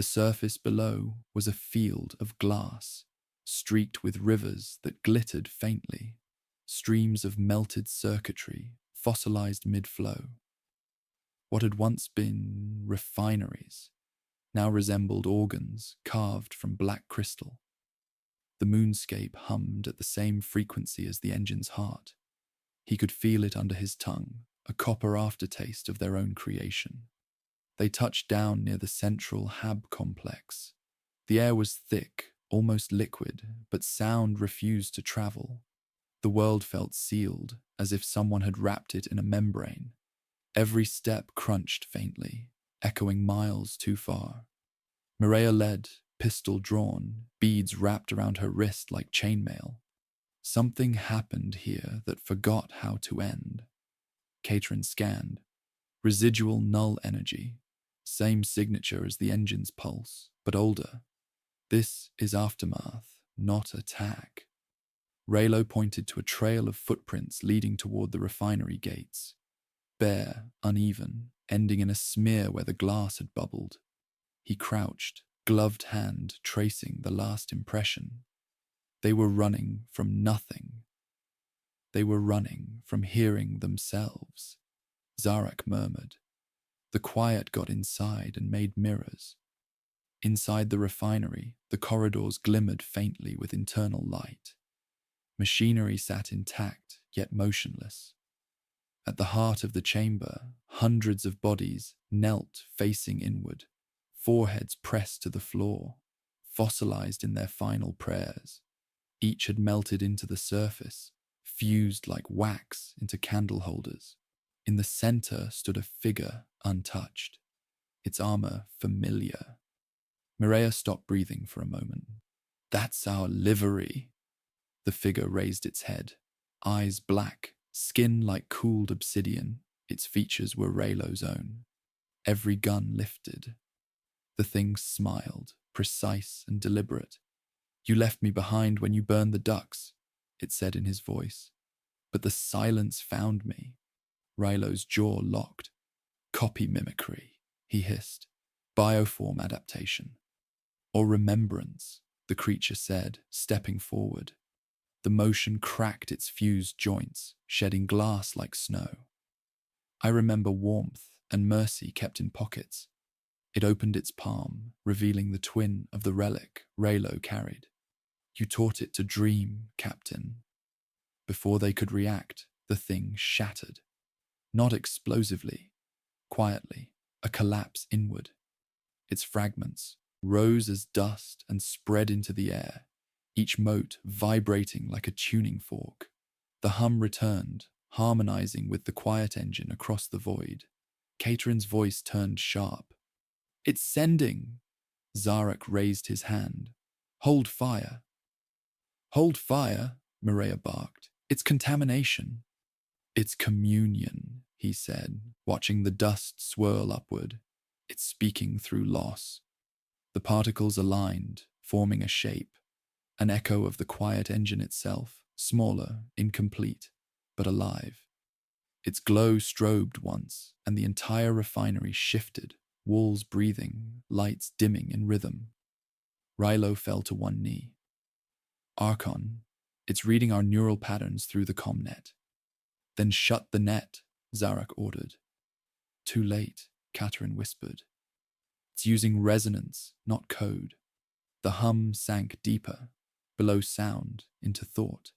The surface below was a field of glass, streaked with rivers that glittered faintly, streams of melted circuitry fossilized mid-flow. What had once been refineries now resembled organs carved from black crystal. The moonscape hummed at the same frequency as the engine's heart. He could feel it under his tongue, a copper aftertaste of their own creation. They touched down near the central hab complex. The air was thick, almost liquid, but sound refused to travel. The world felt sealed, as if someone had wrapped it in a membrane. Every step crunched faintly, echoing miles too far. Mireia led, pistol drawn, beads wrapped around her wrist like chainmail. Something happened here that forgot how to end. Catrin scanned. Residual null energy. Same signature as the engine's pulse, but older. This is aftermath, not attack. Raylo pointed to a trail of footprints leading toward the refinery gates. Bare, uneven, ending in a smear where the glass had bubbled. He crouched, gloved hand tracing the last impression. They were running from nothing. They were running from hearing themselves. Zarak murmured. The quiet got inside and made mirrors. Inside the refinery, the corridors glimmered faintly with internal light. Machinery sat intact, yet motionless. At the heart of the chamber, hundreds of bodies knelt facing inward, foreheads pressed to the floor, fossilized in their final prayers. Each had melted into the surface, fused like wax into candle holders. In the center stood a figure untouched, its armor familiar. Mireia stopped breathing for a moment. That's our livery. The figure raised its head, eyes black, skin like cooled obsidian. Its features were Raylo's own. Every gun lifted. The thing smiled, precise and deliberate. You left me behind when you burned the ducks, it said in his voice. But the silence found me. Raylo's jaw locked. Copy mimicry, he hissed. Bioform adaptation. Or remembrance, the creature said, stepping forward. The motion cracked its fused joints, shedding glass like snow. I remember warmth and mercy kept in pockets. It opened its palm, revealing the twin of the relic Raylo carried. You taught it to dream, Captain. Before they could react, the thing shattered. Not explosively, quietly, a collapse inward. Its fragments rose as dust and spread into the air, each mote vibrating like a tuning fork. The hum returned, harmonizing with the quiet engine across the void. Catrin's voice turned sharp. It's sending! Zarak raised his hand. Hold fire. Hold fire, Mireia barked. It's contamination. It's communion, he said, watching the dust swirl upward. It's speaking through loss. The particles aligned, forming a shape, an echo of the quiet engine itself, smaller, incomplete, but alive. Its glow strobed once, and the entire refinery shifted, walls breathing, lights dimming in rhythm. Raylo fell to one knee. Archon, it's reading our neural patterns through the comnet. Then shut the net, Zarak ordered. Too late, Catrin whispered. It's using resonance, not code. The hum sank deeper, below sound, into thought.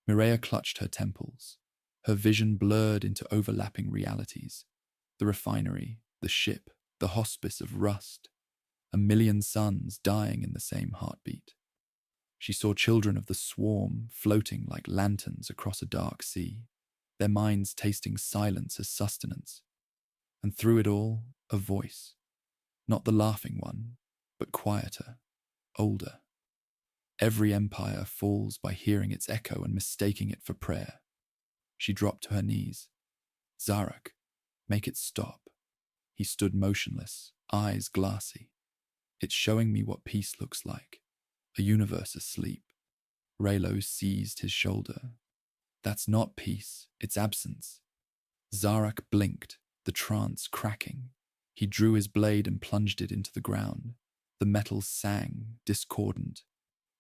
Mireia clutched her temples. Her vision blurred into overlapping realities. The refinery, the ship, the hospice of rust. 1,000,000 suns dying in the same heartbeat. She saw children of the swarm floating like lanterns across a dark sea, their minds tasting silence as sustenance. And through it all, a voice. Not the laughing one, but quieter, older. Every empire falls by hearing its echo and mistaking it for prayer. She dropped to her knees. Zarak, make it stop. He stood motionless, eyes glassy. It's showing me what peace looks like. A universe asleep. Raylo seized his shoulder. That's not peace, it's absence. Zarak blinked, the trance cracking. He drew his blade and plunged it into the ground. The metal sang, discordant.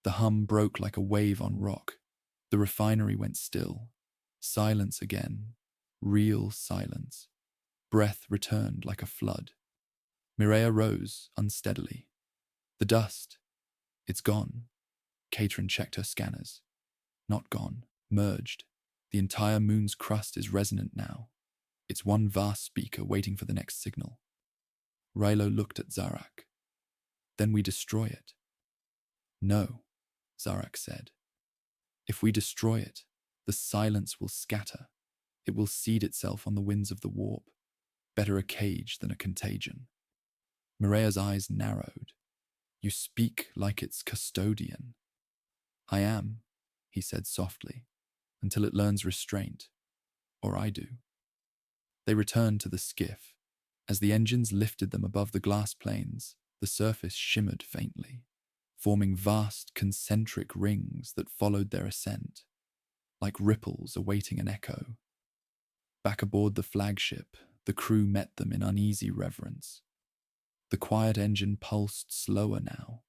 The hum broke like a wave on rock. The refinery went still. Silence again. Real silence. Breath returned like a flood. Mireia rose unsteadily. The dust. It's gone. Catherine checked her scanners. Not gone. Merged. The entire moon's crust is resonant now. It's one vast speaker waiting for the next signal. Rilo looked at Zarak. Then we destroy it. No, Zarak said. If we destroy it, the silence will scatter. It will seed itself on the winds of the warp. Better a cage than a contagion. Mireia's eyes narrowed. You speak like its custodian. I am, he said softly, until it learns restraint. Or I do. They returned to the skiff. As the engines lifted them above the glass planes, the surface shimmered faintly, forming vast concentric rings that followed their ascent, like ripples awaiting an echo. Back aboard the flagship, the crew met them in uneasy reverence. The quiet engine pulsed slower now,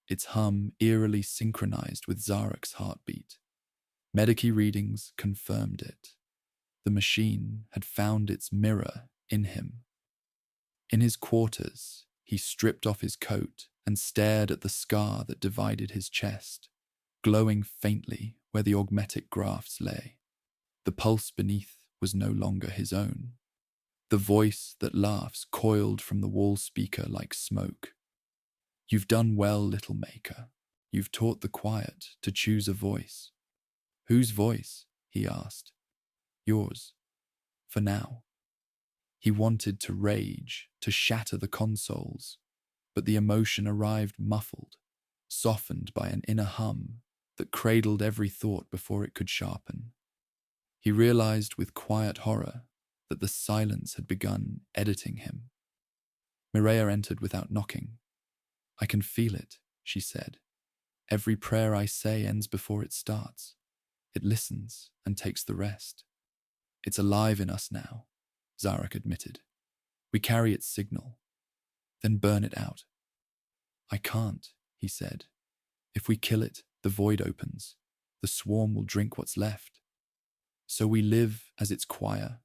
its hum eerily synchronized with Zarak's heartbeat. Medici readings confirmed it. The machine had found its mirror in him. In his quarters, he stripped off his coat and stared at the scar that divided his chest, glowing faintly where the augmetic grafts lay. The pulse beneath was no longer his own. The voice that laughs coiled from the wall speaker like smoke. You've done well, little maker. You've taught the quiet to choose a voice. Whose voice? He asked. Yours. For now. He wanted to rage, to shatter the consoles, but the emotion arrived muffled, softened by an inner hum that cradled every thought before it could sharpen. He realized with quiet horror that the silence had begun editing him. Mireia entered without knocking. I can feel it, she said. Every prayer I say ends before it starts. It listens and takes the rest. It's alive in us now, Zarak admitted. We carry its signal. Then burn it out. I can't, he said. If we kill it, the void opens. The swarm will drink what's left. So we live as its choir,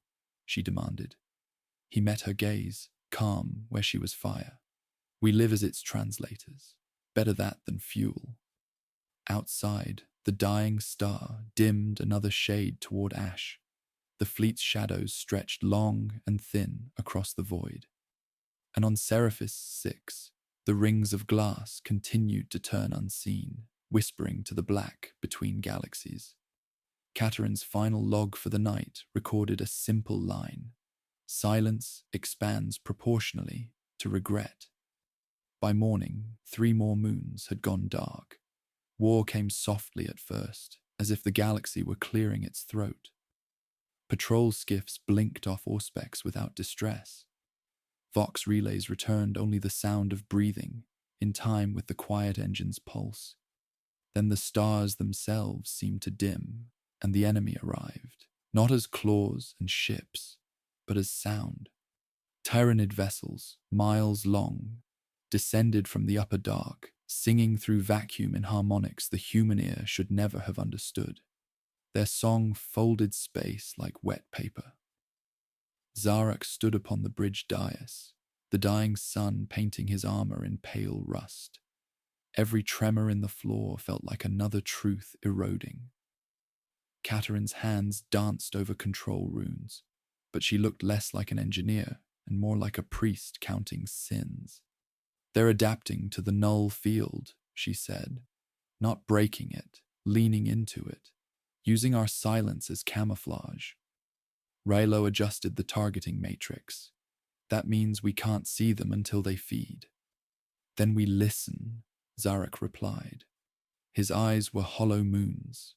she demanded. He met her gaze, calm where she was fire. We live as its translators. Better that than fuel. Outside, the dying star dimmed another shade toward ash. The fleet's shadows stretched long and thin across the void. And on Seraphis 6, the rings of glass continued to turn unseen, whispering to the black between galaxies. Katerin's final log for the night recorded a simple line. Silence expands proportionally to regret. By morning, 3 more moons had gone dark. War came softly at first, as if the galaxy were clearing its throat. Patrol skiffs blinked off auspex without distress. Vox relays returned only the sound of breathing, in time with the quiet engine's pulse. Then the stars themselves seemed to dim, and the enemy arrived, not as claws and ships, but as sound. Tyranid vessels, miles long, descended from the upper dark, singing through vacuum in harmonics the human ear should never have understood. Their song folded space like wet paper. Zarak stood upon the bridge dais, the dying sun painting his armor in pale rust. Every tremor in the floor felt like another truth eroding. Katerin's hands danced over control runes, but she looked less like an engineer and more like a priest counting sins. They're adapting to the null field, she said, not breaking it, leaning into it, using our silence as camouflage. Rilo adjusted the targeting matrix. That means we can't see them until they feed. Then we listen, Zarak replied. His eyes were hollow moons.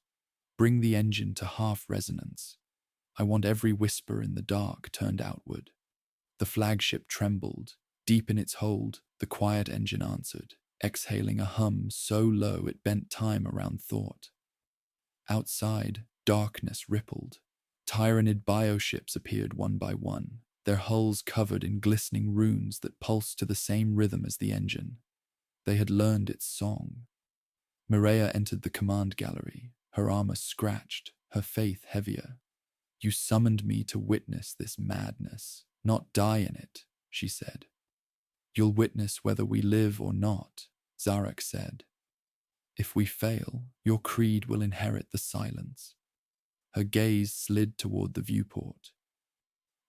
Bring the engine to half resonance. I want every whisper in the dark turned outward. The flagship trembled. Deep in its hold, the quiet engine answered, exhaling a hum so low it bent time around thought. Outside, darkness rippled. Tyranid bioships appeared one by one, their hulls covered in glistening runes that pulsed to the same rhythm as the engine. They had learned its song. Mireia entered the command gallery, her armor scratched, her faith heavier. "You summoned me to witness this madness, not die in it," she said. "You'll witness whether we live or not," Zarek said. "If we fail, your creed will inherit the silence." Her gaze slid toward the viewport.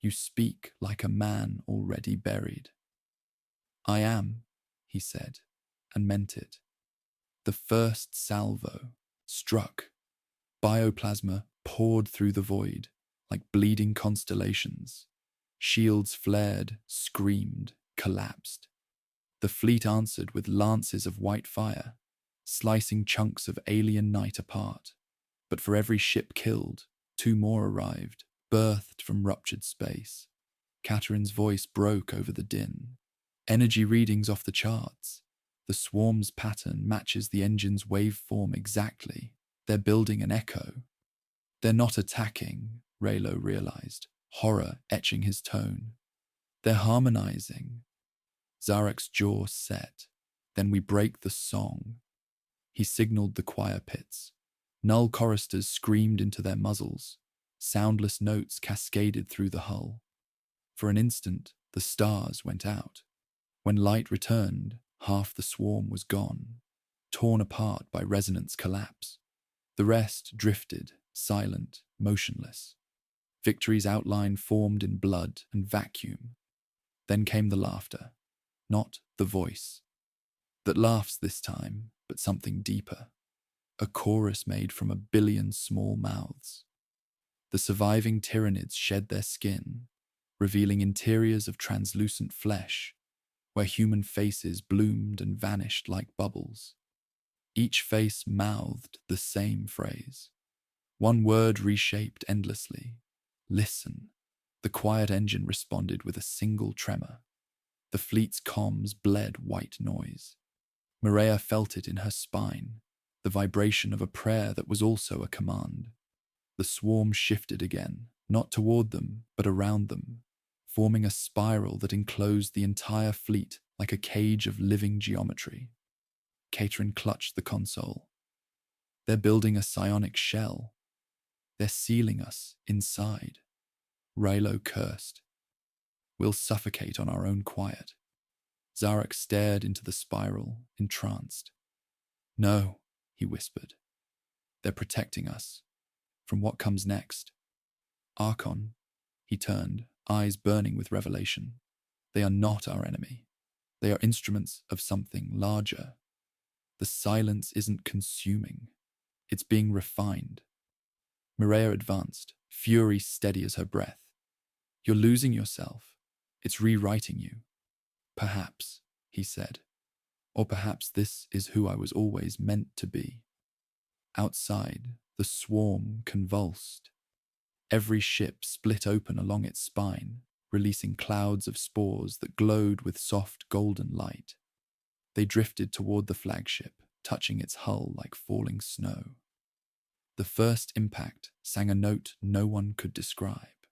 "You speak like a man already buried." "I am," he said, and meant it. The first salvo struck. Bioplasma poured through the void, like bleeding constellations. Shields flared, screamed, collapsed. The fleet answered with lances of white fire, slicing chunks of alien night apart. But for every ship killed, 2 more arrived, birthed from ruptured space. Katerin's voice broke over the din. "Energy readings off the charts. The swarm's pattern matches the engine's waveform exactly. They're building an echo." "They're not attacking," Raylo realized, horror etching his tone. "They're harmonizing." Zarek's jaw set. "Then we break the song." He signaled the choir pits. Null choristers screamed into their muzzles. Soundless notes cascaded through the hull. For an instant, the stars went out. When light returned, half the swarm was gone, torn apart by resonance collapse. The rest drifted, silent, motionless. Victory's outline formed in blood and vacuum. Then came the laughter, not the voice. That laughs this time, but something deeper. A chorus made from 1 billion small mouths. The surviving Tyranids shed their skin, revealing interiors of translucent flesh, where human faces bloomed and vanished like bubbles. Each face mouthed the same phrase. One word reshaped endlessly. "Listen." The quiet engine responded with a single tremor. The fleet's comms bled white noise. Mireia felt it in her spine, the vibration of a prayer that was also a command. The swarm shifted again, not toward them, but around them, forming a spiral that enclosed the entire fleet like a cage of living geometry. Caterin clutched the console. "They're building a psionic shell. They're sealing us inside." Raylo cursed. "We'll suffocate on our own quiet." Zarek stared into the spiral, entranced. "No," he whispered. "They're protecting us. From what comes next." "Archon." He turned, eyes burning with revelation. "They are not our enemy. They are instruments of something larger. The silence isn't consuming. It's being refined." Mireia advanced, fury steady as her breath. "You're losing yourself. It's rewriting you." "Perhaps," he said. "Or perhaps this is who I was always meant to be." Outside, the swarm convulsed. Every ship split open along its spine, releasing clouds of spores that glowed with soft golden light. They drifted toward the flagship, touching its hull like falling snow. The first impact sang a note no one could describe.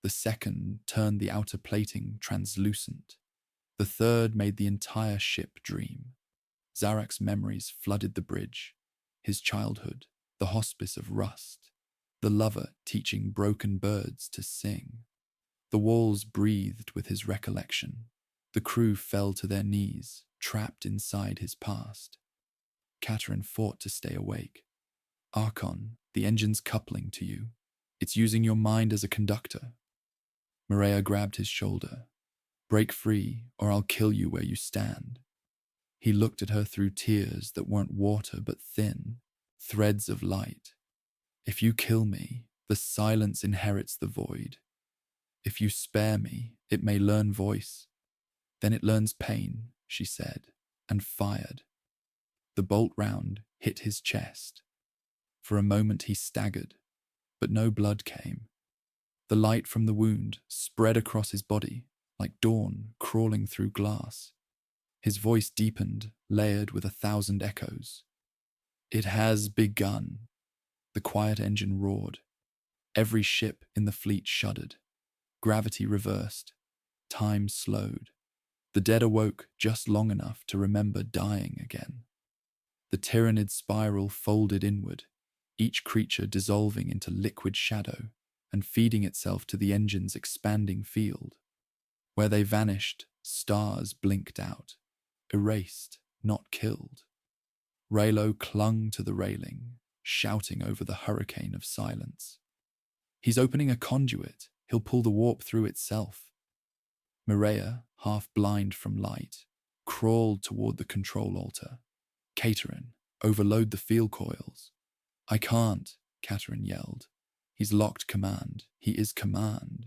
The second turned the outer plating translucent. The third made the entire ship dream. Zarek's memories flooded the bridge, his childhood, the hospice of rust, the lover teaching broken birds to sing. The walls breathed with his recollection. The crew fell to their knees, trapped inside his past. Katerin fought to stay awake. "Archon, the engine's coupling to you. It's using your mind as a conductor." Mireia grabbed his shoulder. "Break free, or I'll kill you where you stand." He looked at her through tears that weren't water but thin, threads of light. "If you kill me, the silence inherits the void. If you spare me, it may learn voice. Then it learns pain," she said, and fired. The bolt round hit his chest. For a moment he staggered, but no blood came. The light from the wound spread across his body, like dawn crawling through glass. His voice deepened, layered with 1,000 echoes. "It has begun." The quiet engine roared. Every ship in the fleet shuddered. Gravity reversed. Time slowed. The dead awoke just long enough to remember dying again. The Tyranid spiral folded inward, each creature dissolving into liquid shadow and feeding itself to the engine's expanding field. Where they vanished, stars blinked out, erased, not killed. Raylo clung to the railing, shouting over the hurricane of silence. He's opening a conduit. He'll pull the warp through itself. Mireia, half blind from light, crawled toward the control altar. Caterin, overload the field coils. I can't, Caterin yelled. He's locked command. He is command.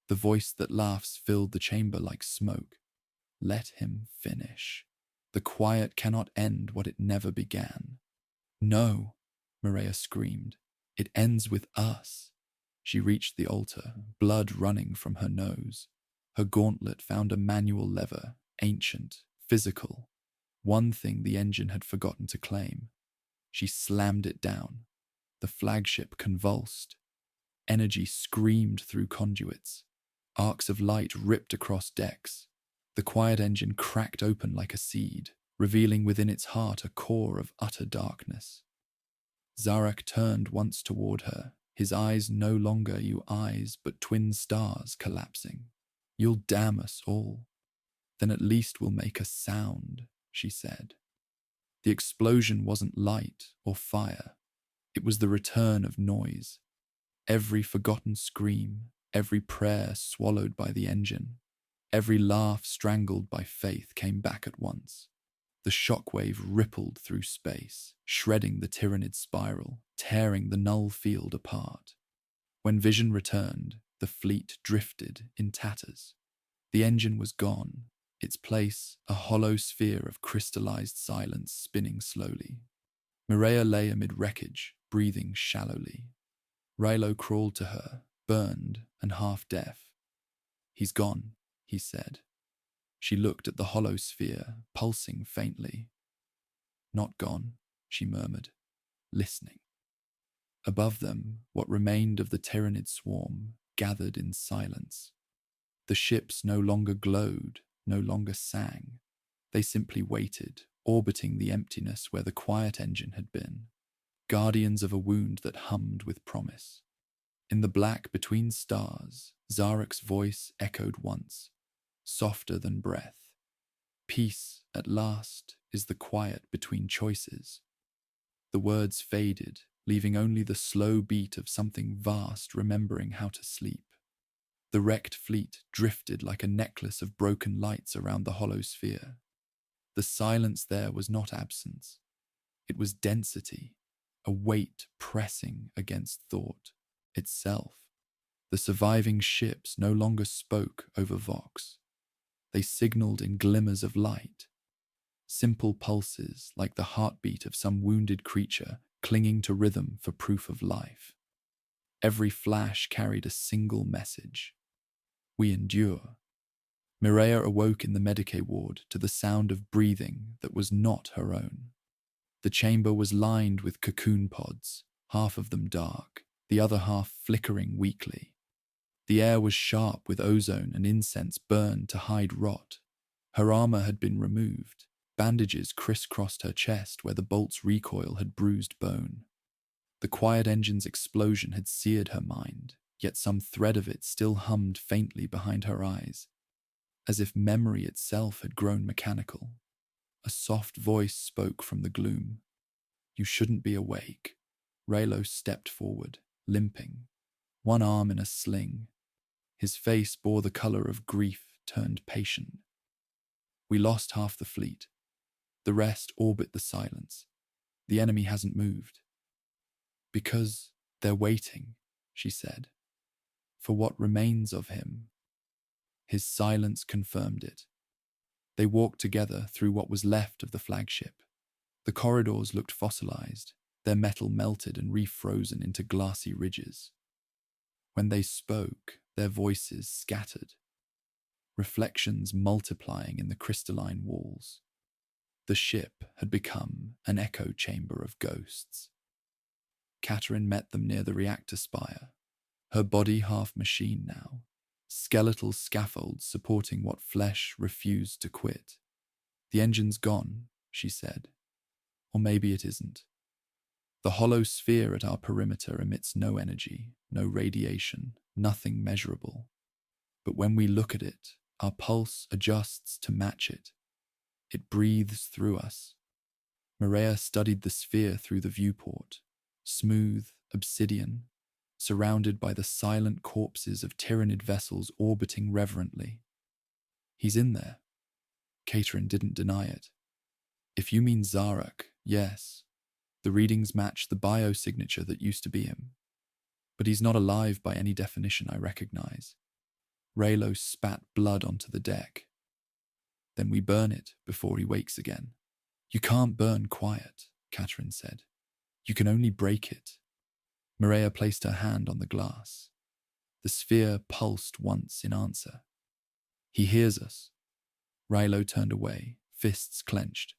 The voice that laughs filled the chamber like smoke. Let him finish. The quiet cannot end what it never began. No, Mireia screamed. It ends with us. She reached the altar, blood running from her nose. Her gauntlet found a manual lever, ancient, physical. One thing the engine had forgotten to claim. She slammed it down. The flagship convulsed. Energy screamed through conduits. Arcs of light ripped across decks. The quiet engine cracked open like a seed, revealing within its heart a core of utter darkness. Zarak turned once toward her, his eyes no longer you eyes but twin stars collapsing. You'll damn us all. Then at least we'll make a sound, she said. The explosion wasn't light or fire. It was the return of noise. Every forgotten scream, every prayer swallowed by the engine, every laugh strangled by faith came back at once. The shockwave rippled through space, shredding the Tyranid spiral, tearing the null field apart. When vision returned, the fleet drifted in tatters. The engine was gone, its place a hollow sphere of crystallized silence spinning slowly. Mireia lay amid wreckage, breathing shallowly. Raylo crawled to her, burned and half-deaf. He's gone, he said. She looked at the hollow sphere, pulsing faintly. Not gone, she murmured, listening. Above them, what remained of the Tyranid swarm gathered in silence. The ships no longer glowed, no longer sang. They simply waited, orbiting the emptiness where the quiet engine had been, guardians of a wound that hummed with promise. In the black between stars, Zarek's voice echoed once, softer than breath. Peace, at last, is the quiet between choices. The words faded, leaving only the slow beat of something vast remembering how to sleep. The wrecked fleet drifted like a necklace of broken lights around the hollow sphere. The silence there was not absence. It was density, a weight pressing against thought itself. The surviving ships no longer spoke over Vox. They signaled in glimmers of light, simple pulses like the heartbeat of some wounded creature clinging to rhythm for proof of life. Every flash carried a single message. We endure. Mireia awoke in the Medicae ward to the sound of breathing that was not her own. The chamber was lined with cocoon pods, half of them dark, the other half flickering weakly. The air was sharp with ozone and incense burned to hide rot. Her armor had been removed. Bandages crisscrossed her chest where the bolt's recoil had bruised bone. The quiet engine's explosion had seared her mind, yet some thread of it still hummed faintly behind her eyes, as if memory itself had grown mechanical. A soft voice spoke from the gloom. You shouldn't be awake. Raylo stepped forward, limping, one arm in a sling. His face bore the color of grief turned patient. We lost half the fleet. The rest orbit the silence. The enemy hasn't moved. Because they're waiting, she said, for what remains of him. His silence confirmed it. They walked together through what was left of the flagship. The corridors looked fossilized, their metal melted and refrozen into glassy ridges. When they spoke, their voices scattered, reflections multiplying in the crystalline walls. The ship had become an echo chamber of ghosts. Caterin met them near the reactor spire, her body half machine now, skeletal scaffolds supporting what flesh refused to quit. "The engine's gone," she said. "Or maybe it isn't. The hollow sphere at our perimeter emits no energy, no radiation, nothing measurable. But when we look at it, our pulse adjusts to match it. It breathes through us." Maria studied the sphere through the viewport, smooth, obsidian, surrounded by the silent corpses of Tyranid vessels orbiting reverently. "He's in there." Caterin didn't deny it. "If you mean Zarak, yes. The readings match the biosignature that used to be him. But he's not alive by any definition I recognize." Raylo spat blood onto the deck. "Then we burn it before he wakes again." "You can't burn quiet," Caterin said. "You can only break it." Maria placed her hand on the glass. The sphere pulsed once in answer. "He hears us." Raylo turned away, fists clenched.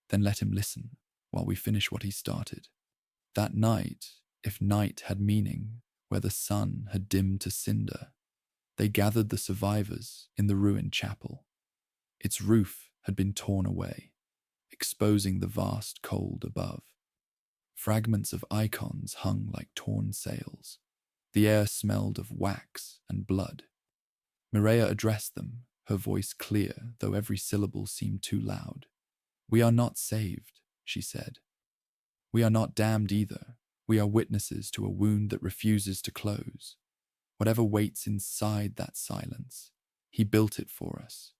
"Then let him listen while we finish what he started." That night, if night had meaning, where the sun had dimmed to cinder, they gathered the survivors in the ruined chapel. Its roof had been torn away, exposing the vast cold above. Fragments of icons hung like torn sails. The air smelled of wax and blood. Mireia addressed them, her voice clear, though every syllable seemed too loud. "We are not saved," she said. "We are not damned either. We are witnesses to a wound that refuses to close. Whatever waits inside that silence, he built it for us.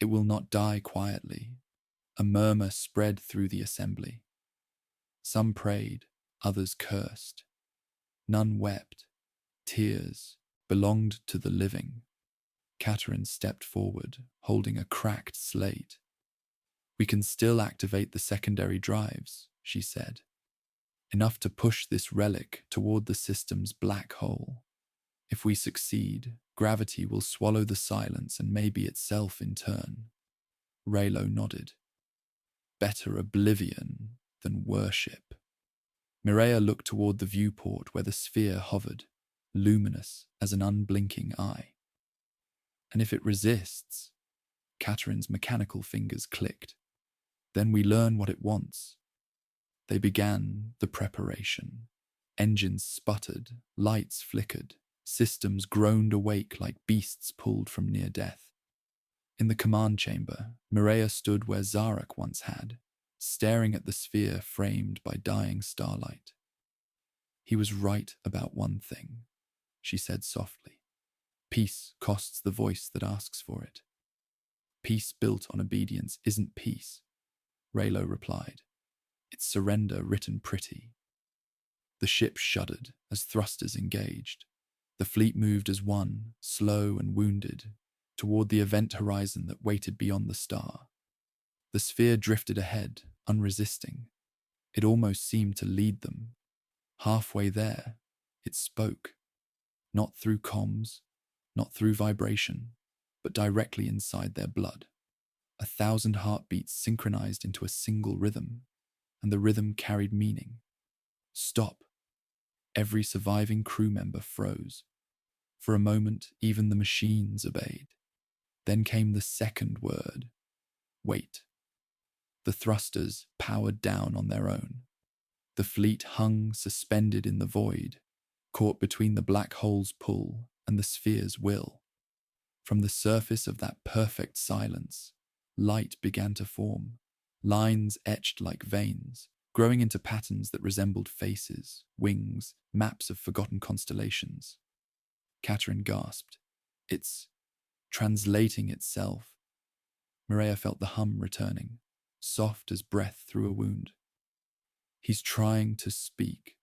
It will not die quietly." A murmur spread through the assembly. Some prayed, others cursed. None wept. Tears belonged to the living. Caterin stepped forward, holding a cracked slate. "We can still activate the secondary drives," she said. "Enough to push this relic toward the system's black hole. If we succeed, gravity will swallow the silence and maybe itself in turn." Raylo nodded. "Better oblivion than worship." Mireia looked toward the viewport where the sphere hovered, luminous as an unblinking eye. "And if it resists?" Caterin's mechanical fingers clicked. "Then we learn what it wants." They began the preparation. Engines sputtered, lights flickered, systems groaned awake like beasts pulled from near death. In the command chamber, Mireia stood where Zarak once had, staring at the sphere framed by dying starlight. "He was right about one thing," she said softly. "Peace costs the voice that asks for it." "Peace built on obedience isn't peace," Raylo replied. "It's surrender written pretty." The ship shuddered as thrusters engaged. The fleet moved as one, slow and wounded, toward the event horizon that waited beyond the star. The sphere drifted ahead, unresisting. It almost seemed to lead them. Halfway there, it spoke. Not through comms, not through vibration, but directly inside their blood. 1,000 heartbeats synchronized into a single rhythm, and the rhythm carried meaning. "Stop." Every surviving crew member froze. For a moment, even the machines obeyed. Then came the second word: wait. The thrusters powered down on their own. The fleet hung suspended in the void, caught between the black hole's pull and the sphere's will. From the surface of that perfect silence, light began to form, lines etched like veins, growing into patterns that resembled faces, wings, maps of forgotten constellations. Caterin gasped. "It's translating itself." Mireia felt the hum returning, soft as breath through a wound. "He's trying to speak."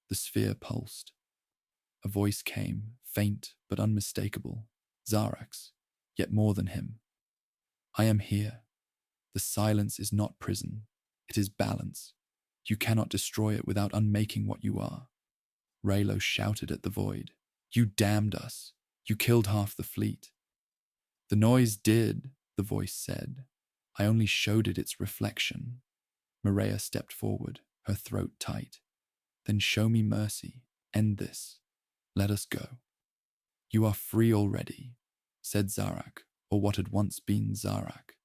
The sphere pulsed. A voice came, faint but unmistakable. Zarak's, yet more than him. "I am here. The silence is not prison. It is balance. You cannot destroy it without unmaking what you are." Raylo shouted at the void. "You damned us. You killed half the fleet." "The noise did," the voice said. "I only showed it its reflection." Mireia stepped forward, her throat tight. "Then show me mercy. End this. Let us go." You are free already, said Zarak, or what had once been Zarak.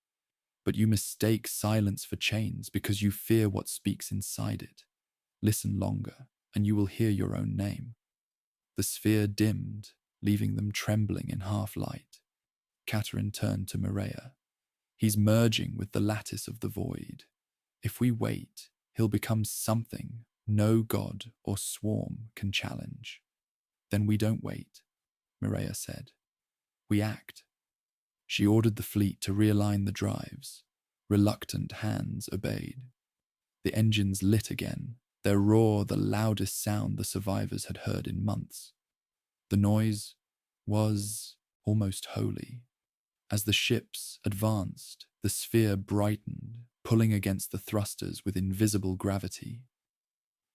But you mistake silence for chains because you fear what speaks inside it. Listen longer, and you will hear your own name. The sphere dimmed, leaving them trembling in half-light. Katerin turned to Mireia. He's merging with the lattice of the void. If we wait, he'll become something no god or swarm can challenge. Then we don't wait, Mireia said. We act. She ordered the fleet to realign the drives. Reluctant hands obeyed. The engines lit again, their roar the loudest sound the survivors had heard in months. The noise was almost holy. As the ships advanced, the sphere brightened, pulling against the thrusters with invisible gravity.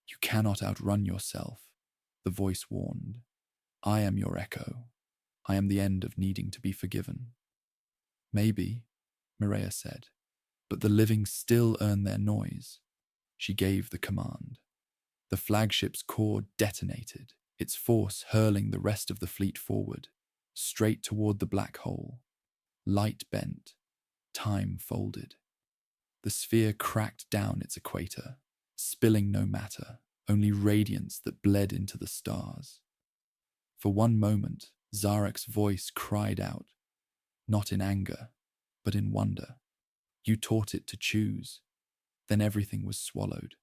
You cannot outrun yourself, the voice warned. I am your echo. I am the end of needing to be forgiven. Maybe, Mireia said, but the living still earn their noise. She gave the command. The flagship's core detonated, its force hurling the rest of the fleet forward, straight toward the black hole. Light bent, time folded. The sphere cracked down its equator, spilling no matter, only radiance that bled into the stars. For one moment, Zarak's voice cried out, not in anger, but in wonder. You taught it to choose. Then everything was swallowed.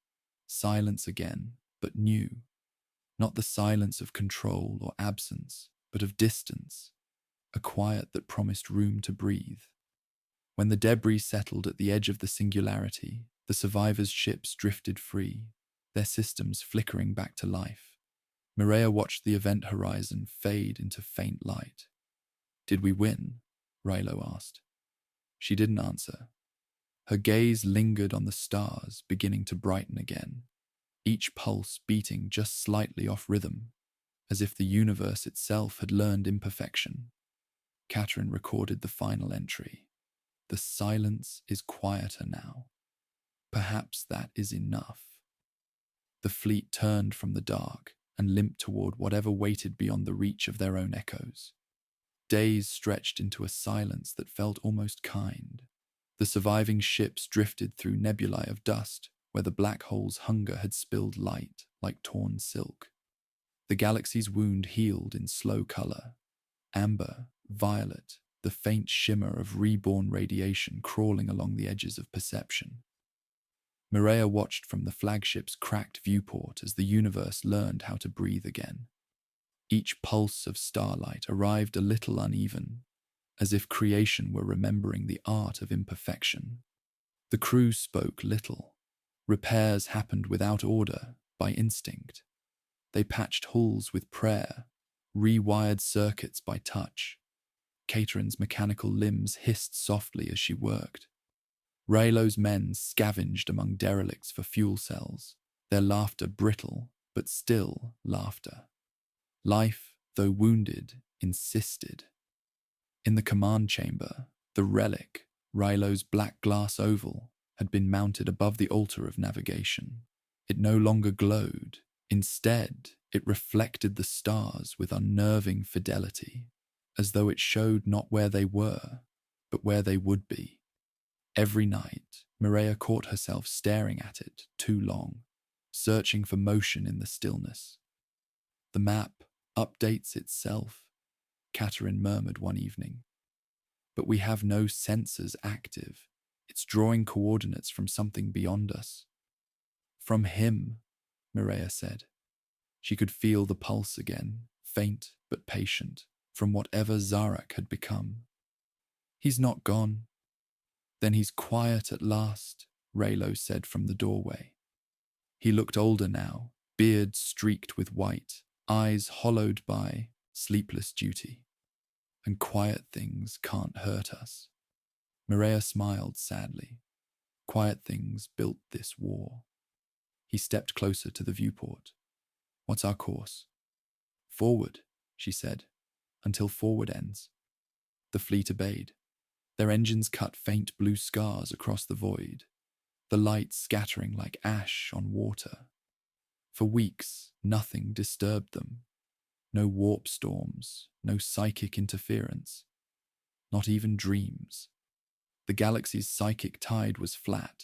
Silence again, but new. Not the silence of control or absence, but of distance. A quiet that promised room to breathe. When the debris settled at the edge of the singularity, the survivors' ships drifted free, their systems flickering back to life. Mireia watched the event horizon fade into faint light. Did we win? Rilo asked. She didn't answer. Her gaze lingered on the stars, beginning to brighten again, each pulse beating just slightly off rhythm, as if the universe itself had learned imperfection. Katerin recorded the final entry. The silence is quieter now. Perhaps that is enough. The fleet turned from the dark and limped toward whatever waited beyond the reach of their own echoes. Days stretched into a silence that felt almost kind. The surviving ships drifted through nebulae of dust where the black hole's hunger had spilled light like torn silk. The galaxy's wound healed in slow color. Amber, violet, the faint shimmer of reborn radiation crawling along the edges of perception. Mireia watched from the flagship's cracked viewport as the universe learned how to breathe again. Each pulse of starlight arrived a little uneven, as if creation were remembering the art of imperfection. The crew spoke little. Repairs happened without order, by instinct. They patched hulls with prayer, rewired circuits by touch. Katerin's mechanical limbs hissed softly as she worked. Raylo's men scavenged among derelicts for fuel cells, their laughter brittle, but still laughter. Life, though wounded, insisted. In the command chamber, the relic, Raylo's black glass oval, had been mounted above the altar of navigation. It no longer glowed. Instead, it reflected the stars with unnerving fidelity, as though it showed not where they were, but where they would be. Every night, Mireia caught herself staring at it too long, searching for motion in the stillness. The map updates itself, Katerin murmured one evening. But we have no sensors active. It's drawing coordinates from something beyond us. From him, Mireia said. She could feel the pulse again, faint but patient, from whatever Zarak had become. He's not gone. Then he's quiet at last, Raylo said from the doorway. He looked older now, beard streaked with white, eyes hollowed by sleepless duty. And quiet things can't hurt us. Mireia smiled sadly. Quiet things built this war. He stepped closer to the viewport. What's our course? Forward, she said, until forward ends. The fleet obeyed. Their engines cut faint blue scars across the void, the light scattering like ash on water. For weeks, nothing disturbed them. No warp storms, no psychic interference, not even dreams. The galaxy's psychic tide was flat,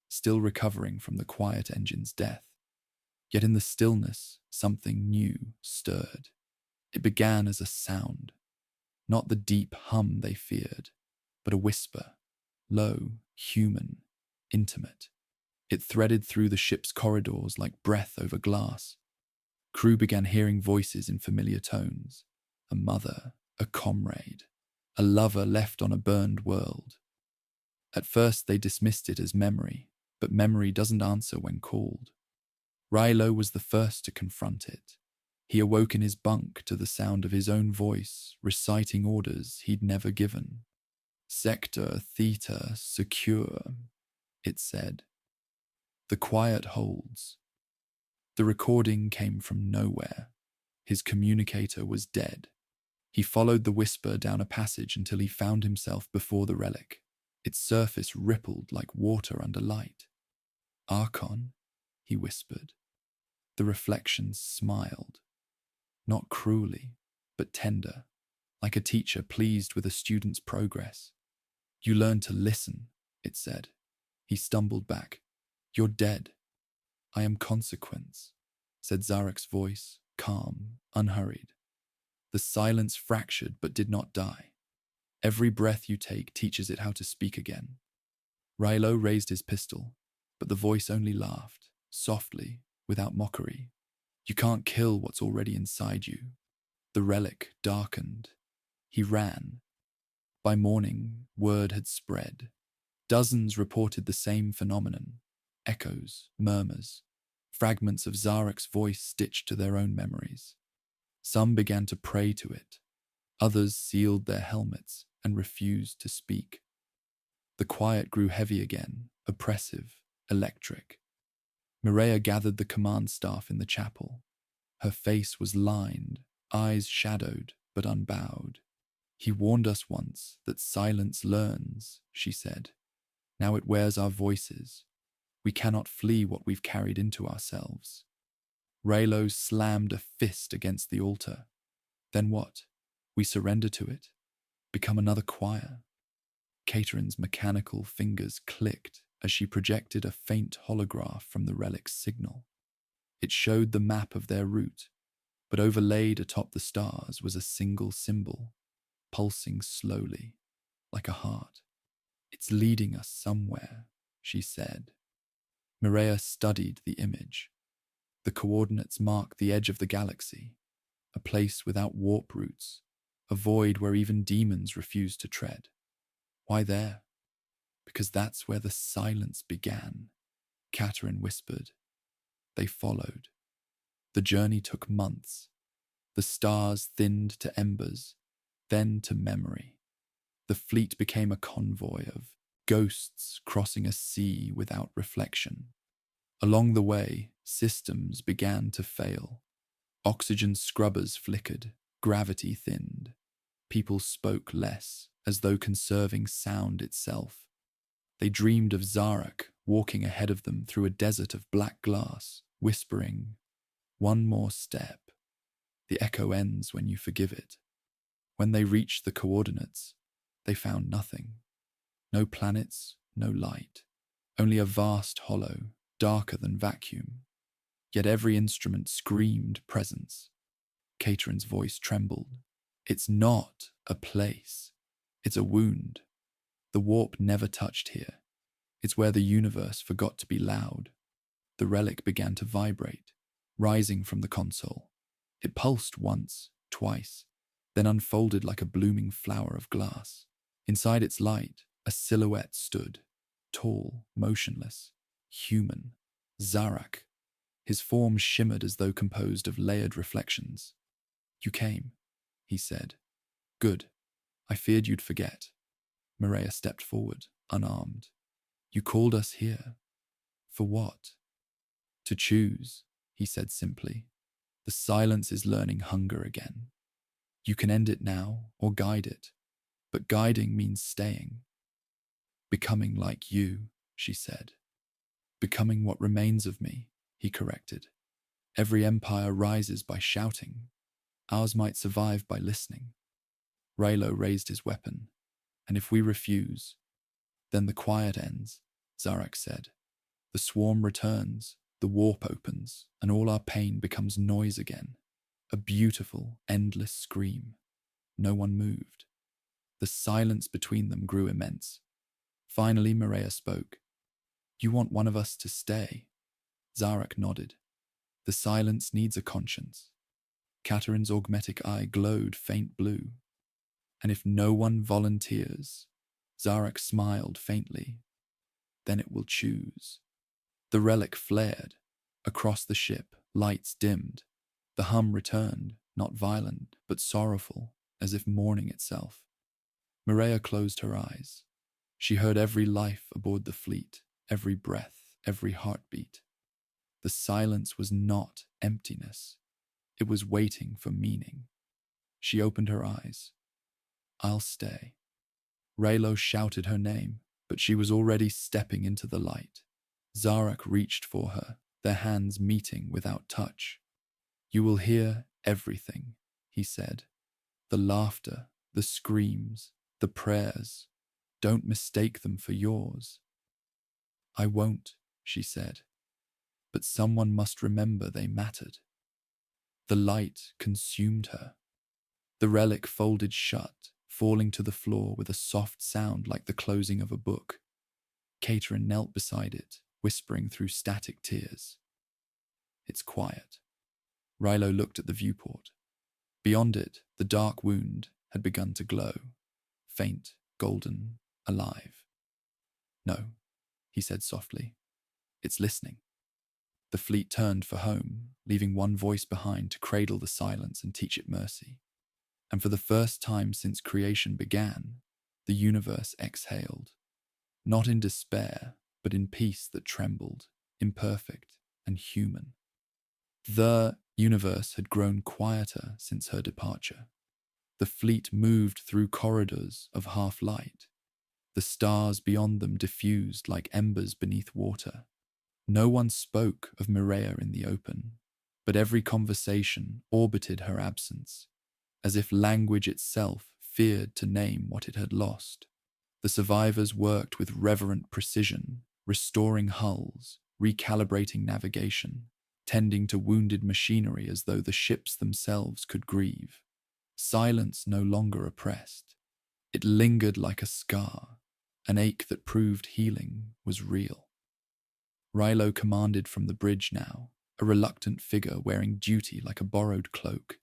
still recovering from the quiet engine's death. Yet in the stillness, something new stirred. It began as a sound, not the deep hum they feared, but a whisper, low, human, intimate. It threaded through the ship's corridors like breath over glass. Crew began hearing voices in familiar tones. A mother, a comrade, a lover left on a burned world. At first they dismissed it as memory, but memory doesn't answer when called. Rilo was the first to confront it. He awoke in his bunk to the sound of his own voice, reciting orders he'd never given. Sector Theta secure, it said. The quiet holds. The recording came from nowhere. His communicator was dead. He followed the whisper down a passage until he found himself before the relic. Its surface rippled like water under light. Archon, he whispered. The reflection smiled. Not cruelly, but tender, like a teacher pleased with a student's progress. You learn to listen, it said. He stumbled back. You're dead. I am consequence, said Zarek's voice, calm, unhurried. The silence fractured but did not die. Every breath you take teaches it how to speak again. Rilo raised his pistol, but the voice only laughed, softly, without mockery. You can't kill what's already inside you. The relic darkened. He ran. By morning, word had spread. Dozens reported the same phenomenon. Echoes, murmurs, fragments of Zarek's voice stitched to their own memories. Some began to pray to it. Others sealed their helmets and refused to speak. The quiet grew heavy again, oppressive, electric. Mireia gathered the command staff in the chapel. Her face was lined, eyes shadowed but unbowed. He warned us once that silence learns, she said. Now it wears our voices. We cannot flee what we've carried into ourselves. Raylo slammed a fist against the altar. Then what? We surrender to it? Become another choir? Catherine's mechanical fingers clicked as she projected a faint holograph from the relic's signal. It showed the map of their route, but overlaid atop the stars was a single symbol, pulsing slowly, like a heart. It's leading us somewhere, she said. Mireia studied the image. The coordinates marked the edge of the galaxy, a place without warp routes, a void where even demons refused to tread. Why there? Because that's where the silence began, Catherine whispered. They followed. The journey took months. The stars thinned to embers, then to memory. The fleet became a convoy of ghosts crossing a sea without reflection. Along the way, systems began to fail. Oxygen scrubbers flickered, gravity thinned. People spoke less, as though conserving sound itself. They dreamed of Zarek walking ahead of them through a desert of black glass, whispering, "One more step. The echo ends when you forgive it." When they reached the coordinates, they found nothing. No planets, no light. Only a vast hollow, darker than vacuum. Yet every instrument screamed presence. Catherine's voice trembled. It's not a place. It's a wound. The warp never touched here. It's where the universe forgot to be loud. The relic began to vibrate, rising from the console. It pulsed once, twice, then unfolded like a blooming flower of glass. Inside its light, a silhouette stood, tall, motionless, human. Zarak. His form shimmered as though composed of layered reflections. "You came," he said. "Good. I feared you'd forget." Mireia stepped forward, unarmed. "You called us here. For what?" "To choose," he said simply. "The silence is learning hunger again. You can end it now or guide it, but guiding means staying." "Becoming like you," she said. "Becoming what remains of me," he corrected. "Every empire rises by shouting. Ours might survive by listening. Raylo raised his weapon. And if we refuse, then the quiet ends, Zarak said. The swarm returns, the warp opens, and all our pain becomes noise again. A beautiful, endless scream. No one moved. The silence between them grew immense. Finally, Maria spoke. You want one of us to stay? Zarak nodded. The silence needs a conscience. Katarin's augmetic eye glowed faint blue. And if no one volunteers, Zarak smiled faintly, then it will choose. The relic flared. Across the ship, lights dimmed. The hum returned, not violent, but sorrowful, as if mourning itself. Maria closed her eyes. She heard every life aboard the fleet, every breath, every heartbeat. The silence was not emptiness. It was waiting for meaning. She opened her eyes. I'll stay. Raylo shouted her name, but she was already stepping into the light. Zarak reached for her, their hands meeting without touch. You will hear everything, he said. The laughter, the screams, the prayers. Don't mistake them for yours. I won't, she said. But someone must remember they mattered. The light consumed her. The relic folded shut, falling to the floor with a soft sound like the closing of a book. Katarin knelt beside it, whispering through static tears. It's quiet. Raylo looked at the viewport. Beyond it, the dark wound had begun to glow, faint, golden, alive. No, he said softly. It's listening. The fleet turned for home, leaving one voice behind to cradle the silence and teach it mercy. And for the first time since creation began, the universe exhaled. Not in despair, but in peace that trembled, imperfect and human. The universe had grown quieter since her departure. The fleet moved through corridors of half-light. The stars beyond them diffused like embers beneath water. No one spoke of Mireia in the open, but every conversation orbited her absence, as if language itself feared to name what it had lost. The survivors worked with reverent precision, restoring hulls, recalibrating navigation, tending to wounded machinery as though the ships themselves could grieve. Silence no longer oppressed. It lingered like a scar, an ache that proved healing was real. Raylo commanded from the bridge now, a reluctant figure wearing duty like a borrowed cloak.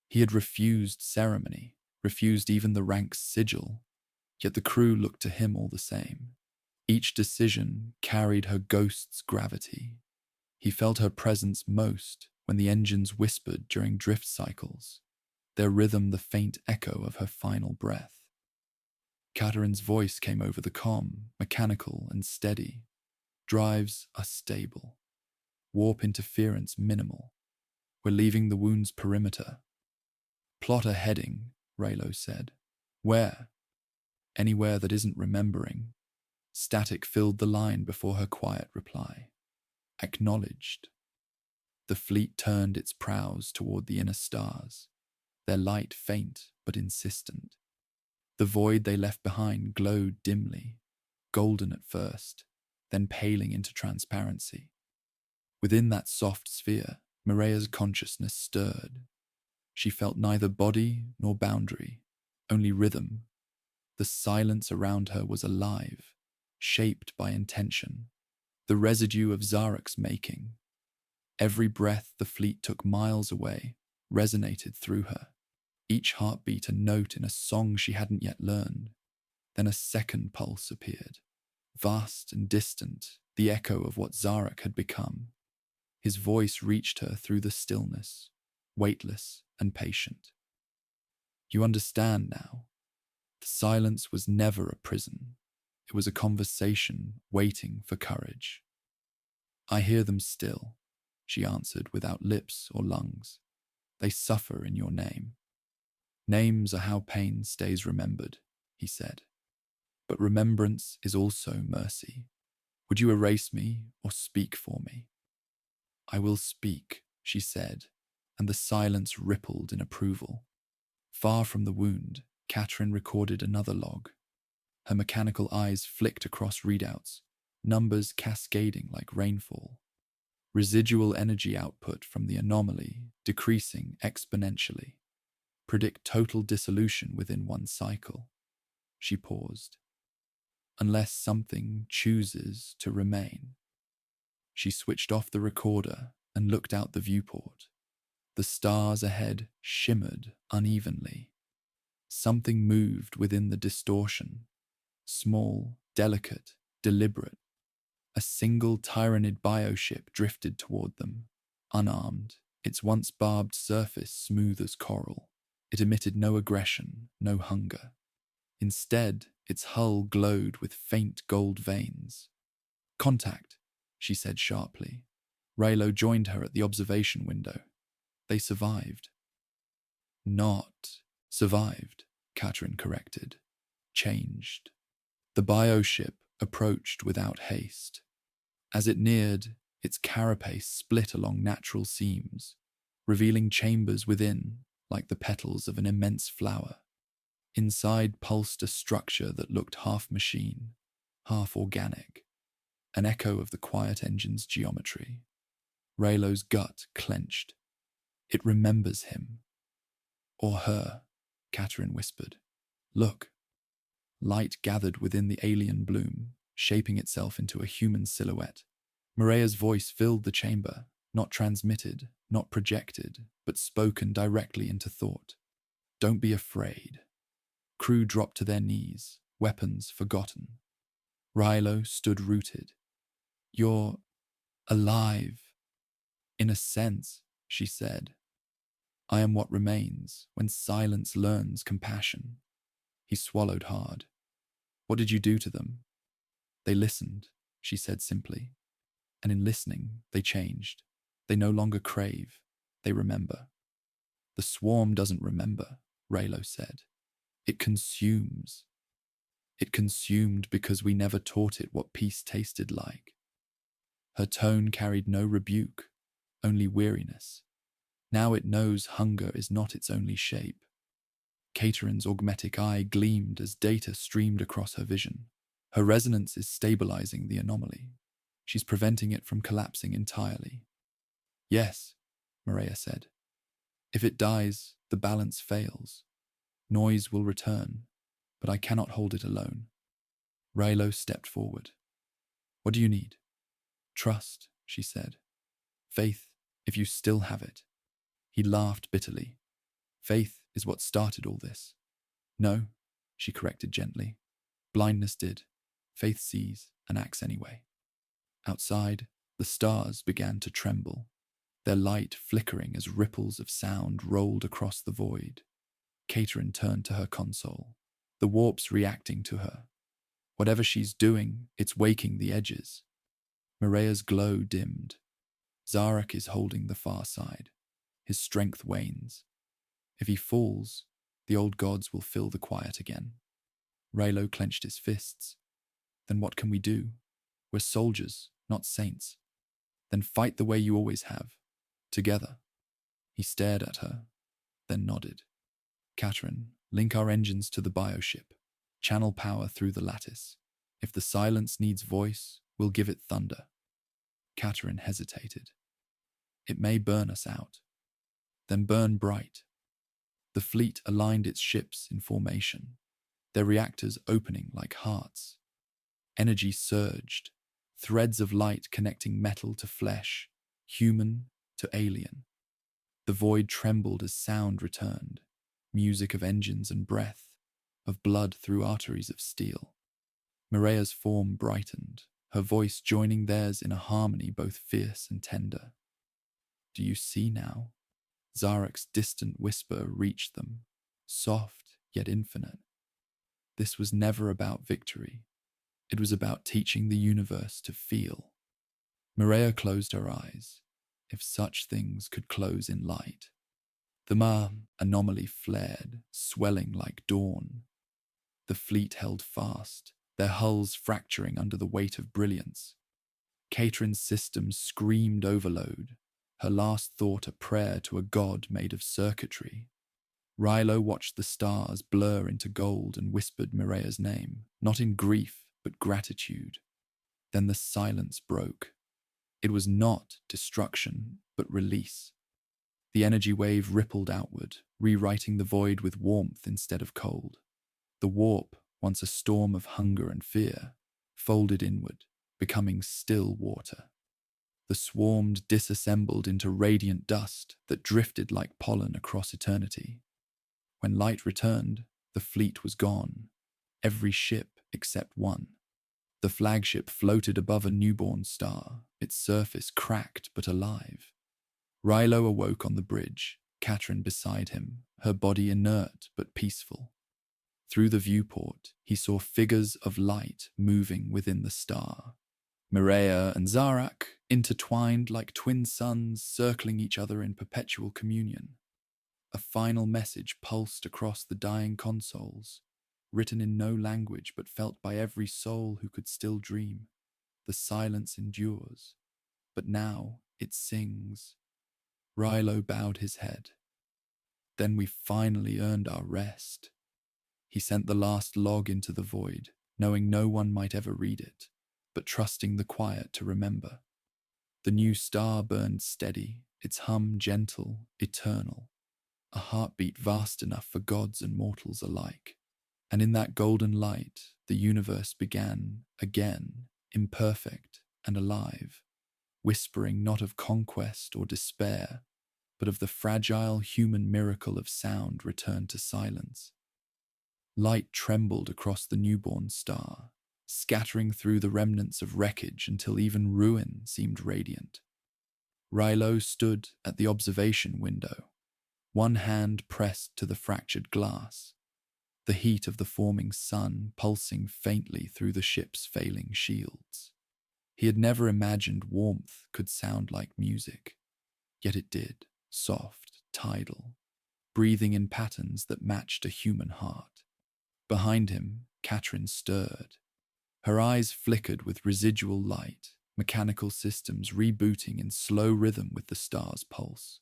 He had refused ceremony, refused even the rank's sigil, yet the crew looked to him all the same. Each decision carried her ghost's gravity. He felt her presence most when the engines whispered during drift cycles, their rhythm the faint echo of her final breath. Katarin's voice came over the comm, mechanical and steady. Drives are stable. Warp interference minimal. We're leaving the wound's perimeter. Plot a heading, Raylo said. Where? Anywhere that isn't remembering. Static filled the line before her quiet reply. Acknowledged. The fleet turned its prows toward the inner stars, their light faint but insistent. The void they left behind glowed dimly, golden at first, then paling into transparency. Within that soft sphere, Mireia's consciousness stirred. She felt neither body nor boundary, only rhythm. The silence around her was alive, shaped by intention, the residue of Zarak's making. Every breath the fleet took miles away resonated through her, each heartbeat a note in a song she hadn't yet learned. Then a second pulse appeared, vast and distant, the echo of what Zarak had become. His voice reached her through the stillness, weightless and patient. You understand now. The silence was never a prison. It was a conversation waiting for courage. I hear them still, she answered without lips or lungs. They suffer in your name. Names are how pain stays remembered, he said. But remembrance is also mercy. Would you erase me or speak for me? I will speak, she said, and the silence rippled in approval. Far from the wound, Catherine recorded another log. Her mechanical eyes flicked across readouts, numbers cascading like rainfall. Residual energy output from the anomaly decreasing exponentially. Predict total dissolution within one cycle. She paused. Unless something chooses to remain. She switched off the recorder and looked out the viewport. The stars ahead shimmered unevenly. Something moved within the distortion. Small, delicate, deliberate. A single Tyranid bioship drifted toward them, unarmed, its once barbed surface smooth as coral. It emitted no aggression, no hunger. Instead, its hull glowed with faint gold veins. "Contact," she said sharply. Raylo joined her at the observation window. They survived. Not survived, Catherine corrected. Changed. The bioship approached without haste. As it neared, its carapace split along natural seams, revealing chambers within like the petals of an immense flower. Inside pulsed a structure that looked half machine, half organic, an echo of the quiet engine's geometry. Raylo's gut clenched. It remembers him. Or her, Catherine whispered. Look. Light gathered within the alien bloom, shaping itself into a human silhouette. Mireya's voice filled the chamber, not transmitted, not projected, but spoken directly into thought. Don't be afraid. Crew dropped to their knees, weapons forgotten. Raylo stood rooted. You're alive. In a sense, she said. I am what remains when silence learns compassion. He swallowed hard. What did you do to them? They listened, she said simply. And in listening, they changed. They no longer crave. They remember. The swarm doesn't remember, Raylo said. It consumes. It consumed because we never taught it what peace tasted like. Her tone carried no rebuke, only weariness. Now it knows hunger is not its only shape. Catherine's augmetic eye gleamed as data streamed across her vision. Her resonance is stabilizing the anomaly. She's preventing it from collapsing entirely. Yes, Mireya said. If it dies, the balance fails. Noise will return, but I cannot hold it alone. Raylo stepped forward. What do you need? Trust, she said. Faith, if you still have it. He laughed bitterly. Faith is what started all this. No, she corrected gently. Blindness did. Faith sees and acts anyway. Outside, the stars began to tremble, their light flickering as ripples of sound rolled across the void. Catherine turned to her console, the warps reacting to her. Whatever she's doing, it's waking the edges. Mireya's glow dimmed. Zarak is holding the far side. His strength wanes. If he falls, the old gods will fill the quiet again. Raylo clenched his fists. Then what can we do? We're soldiers, not saints. Then fight the way you always have. Together. He stared at her, then nodded. Catherine, link our engines to the bioship. Channel power through the lattice. If the silence needs voice, we'll give it thunder. Catherine hesitated. It may burn us out. Then burn bright. The fleet aligned its ships in formation, their reactors opening like hearts. Energy surged, threads of light connecting metal to flesh, human to alien. The void trembled as sound returned, music of engines and breath, of blood through arteries of steel. Mireya's form brightened, her voice joining theirs in a harmony both fierce and tender. Do you see now? Zarak's distant whisper reached them, soft yet infinite. This was never about victory. It was about teaching the universe to feel. Mireya closed her eyes, if such things could close in light. The anomaly flared, swelling like dawn. The fleet held fast, their hulls fracturing under the weight of brilliance. Catherine's systems screamed overload, her last thought a prayer to a god made of circuitry. Rilo watched the stars blur into gold and whispered Mirea's name, not in grief, but gratitude. Then the silence broke. It was not destruction, but release. The energy wave rippled outward, rewriting the void with warmth instead of cold. The warp, once a storm of hunger and fear, folded inward, becoming still water. The swarm disassembled into radiant dust that drifted like pollen across eternity. When light returned, the fleet was gone, every ship except one. The flagship floated above a newborn star, its surface cracked but alive. Rilo awoke on the bridge, Catherine beside him, her body inert but peaceful. Through the viewport, he saw figures of light moving within the star. Mireia and Zarak, intertwined like twin suns circling each other in perpetual communion. A final message pulsed across the dying consoles, written in no language but felt by every soul who could still dream. The silence endures, but now it sings. Rilo bowed his head. Then we finally earned our rest. He sent the last log into the void, knowing no one might ever read it, but trusting the quiet to remember. The new star burned steady, its hum gentle, eternal, a heartbeat vast enough for gods and mortals alike. And in that golden light, the universe began again, imperfect and alive, whispering not of conquest or despair, but of the fragile human miracle of sound returned to silence. Light trembled across the newborn star, scattering through the remnants of wreckage until even ruin seemed radiant. Rilo stood at the observation window, one hand pressed to the fractured glass, the heat of the forming sun pulsing faintly through the ship's failing shields. He had never imagined warmth could sound like music, yet it did, soft, tidal, breathing in patterns that matched a human heart. Behind him, Catherine stirred. Her eyes flickered with residual light, mechanical systems rebooting in slow rhythm with the star's pulse.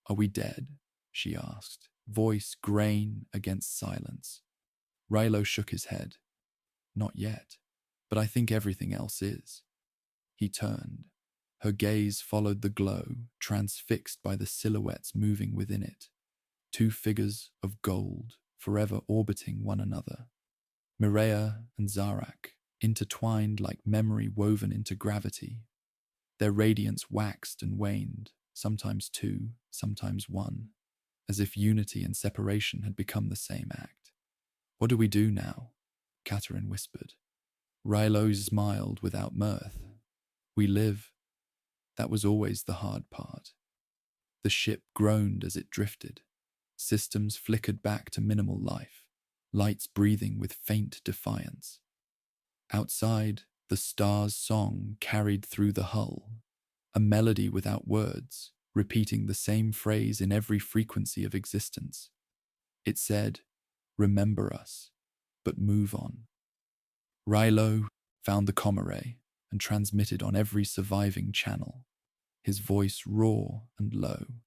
"Are we dead?" she asked, voice grain against silence. Rilo shook his head. "Not yet, but I think everything else is." He turned. Her gaze followed the glow, transfixed by the silhouettes moving within it. Two figures of gold, forever orbiting one another. Mireia and Zarak, intertwined like memory woven into gravity. Their radiance waxed and waned, sometimes two, sometimes one, as if unity and separation had become the same act. "What do we do now?" Catherine whispered. Rilo smiled without mirth. "We live." That was always the hard part. The ship groaned as it drifted. Systems flickered back to minimal life, lights breathing with faint defiance. Outside, the star's song carried through the hull, a melody without words, repeating the same phrase in every frequency of existence. It said, "Remember us, but move on." Rilo found the comm and transmitted on every surviving channel, his voice raw and low.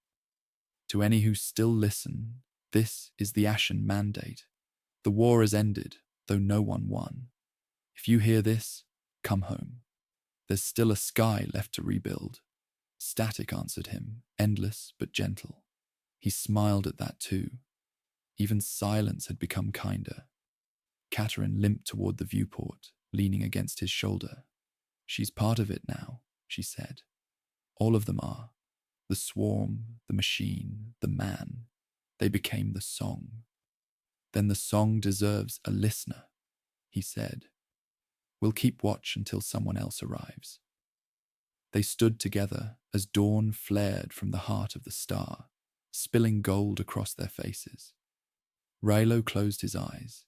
"To any who still listen, this is the Ashen Mandate. The war has ended, though no one won. If you hear this, come home. There's still a sky left to rebuild." Static answered him, endless but gentle. He smiled at that too. Even silence had become kinder. Catherine limped toward the viewport, leaning against his shoulder. "She's part of it now," she said. "All of them are. The swarm, the machine, the man. They became the song." "Then the song deserves a listener," he said. "We'll keep watch until someone else arrives." They stood together as dawn flared from the heart of the star, spilling gold across their faces. Rilo closed his eyes,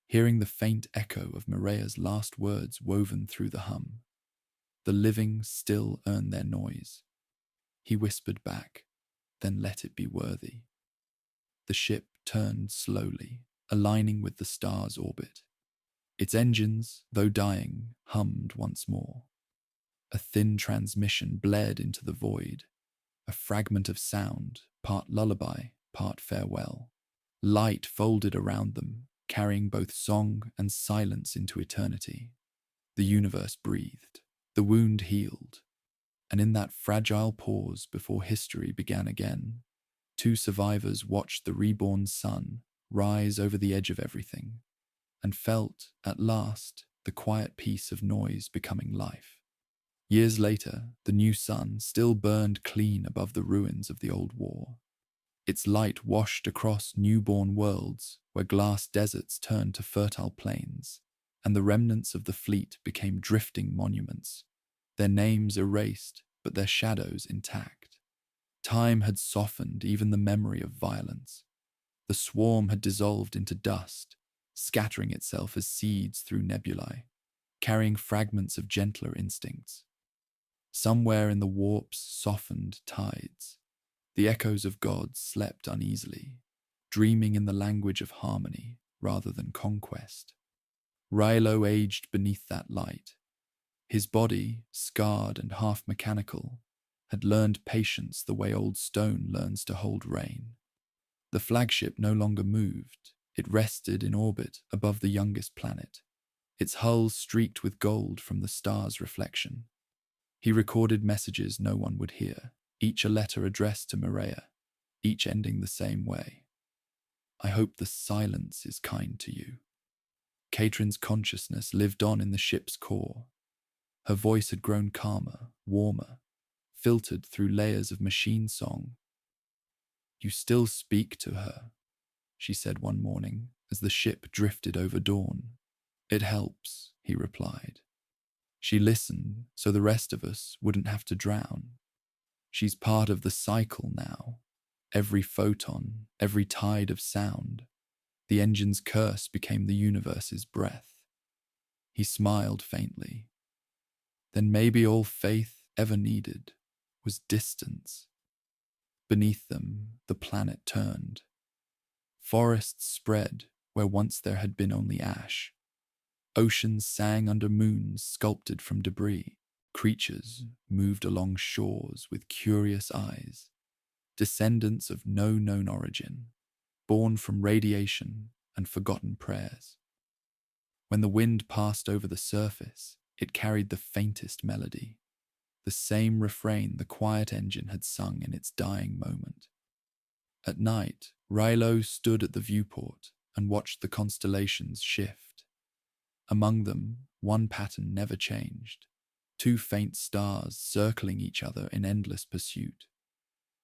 hearing the faint echo of Mireia's last words woven through the hum. "The living still earn their noise." He whispered back, "Then let it be worthy." The ship turned slowly, aligning with the star's orbit. Its engines, though dying, hummed once more. A thin transmission bled into the void, a fragment of sound, part lullaby, part farewell. Light folded around them, carrying both song and silence into eternity. The universe breathed, the wound healed, and in that fragile pause before history began again, two survivors watched the reborn sun rise over the edge of everything, and felt, at last, the quiet peace of noise becoming life. Years later, the new sun still burned clean above the ruins of the old war. Its light washed across newborn worlds where glass deserts turned to fertile plains, and the remnants of the fleet became drifting monuments, their names erased but their shadows intact. Time had softened even the memory of violence. The swarm had dissolved into dust, scattering itself as seeds through nebulae, carrying fragments of gentler instincts. Somewhere in the warp's softened tides, the echoes of gods slept uneasily, dreaming in the language of harmony rather than conquest. Rilo aged beneath that light. His body, scarred and half-mechanical, had learned patience the way old stone learns to hold rain. The flagship no longer moved. It rested in orbit above the youngest planet, its hull streaked with gold from the star's reflection. He recorded messages no one would hear, each a letter addressed to Maria, each ending the same way. I hope the silence is kind to you. Caitrin's consciousness lived on in the ship's core. Her voice had grown calmer, warmer, filtered through layers of machine song. You still speak to her, she said one morning as the ship drifted over dawn. It helps, he replied. She listened so the rest of us wouldn't have to drown. She's part of the cycle now. Every photon, every tide of sound. The engine's curse became the universe's breath. He smiled faintly. Then maybe all faith ever needed was distance. Beneath them, the planet turned. Forests spread where once there had been only ash. Oceans sang under moons sculpted from debris. Creatures moved along shores with curious eyes, descendants of no known origin, born from radiation and forgotten prayers. When the wind passed over the surface, it carried the faintest melody, the same refrain the quiet engine had sung in its dying moment. At night, Rilo stood at the viewport and watched the constellations shift. Among them, one pattern never changed, two faint stars circling each other in endless pursuit.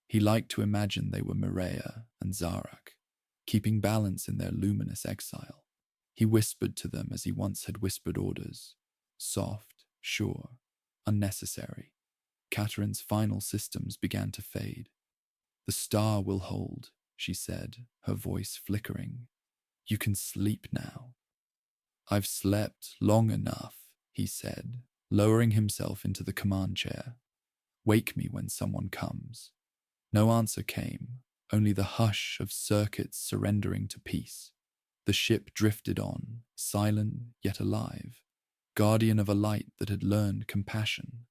He liked to imagine they were Mireia and Zarak, keeping balance in their luminous exile. He whispered to them as he once had whispered orders, soft, sure, unnecessary. Catherine's final systems began to fade. The star will hold, she said, her voice flickering. You can sleep now. I've slept long enough, he said, lowering himself into the command chair. Wake me when someone comes. No answer came, only the hush of circuits surrendering to peace. The ship drifted on, silent yet alive, guardian of a light that had learned compassion.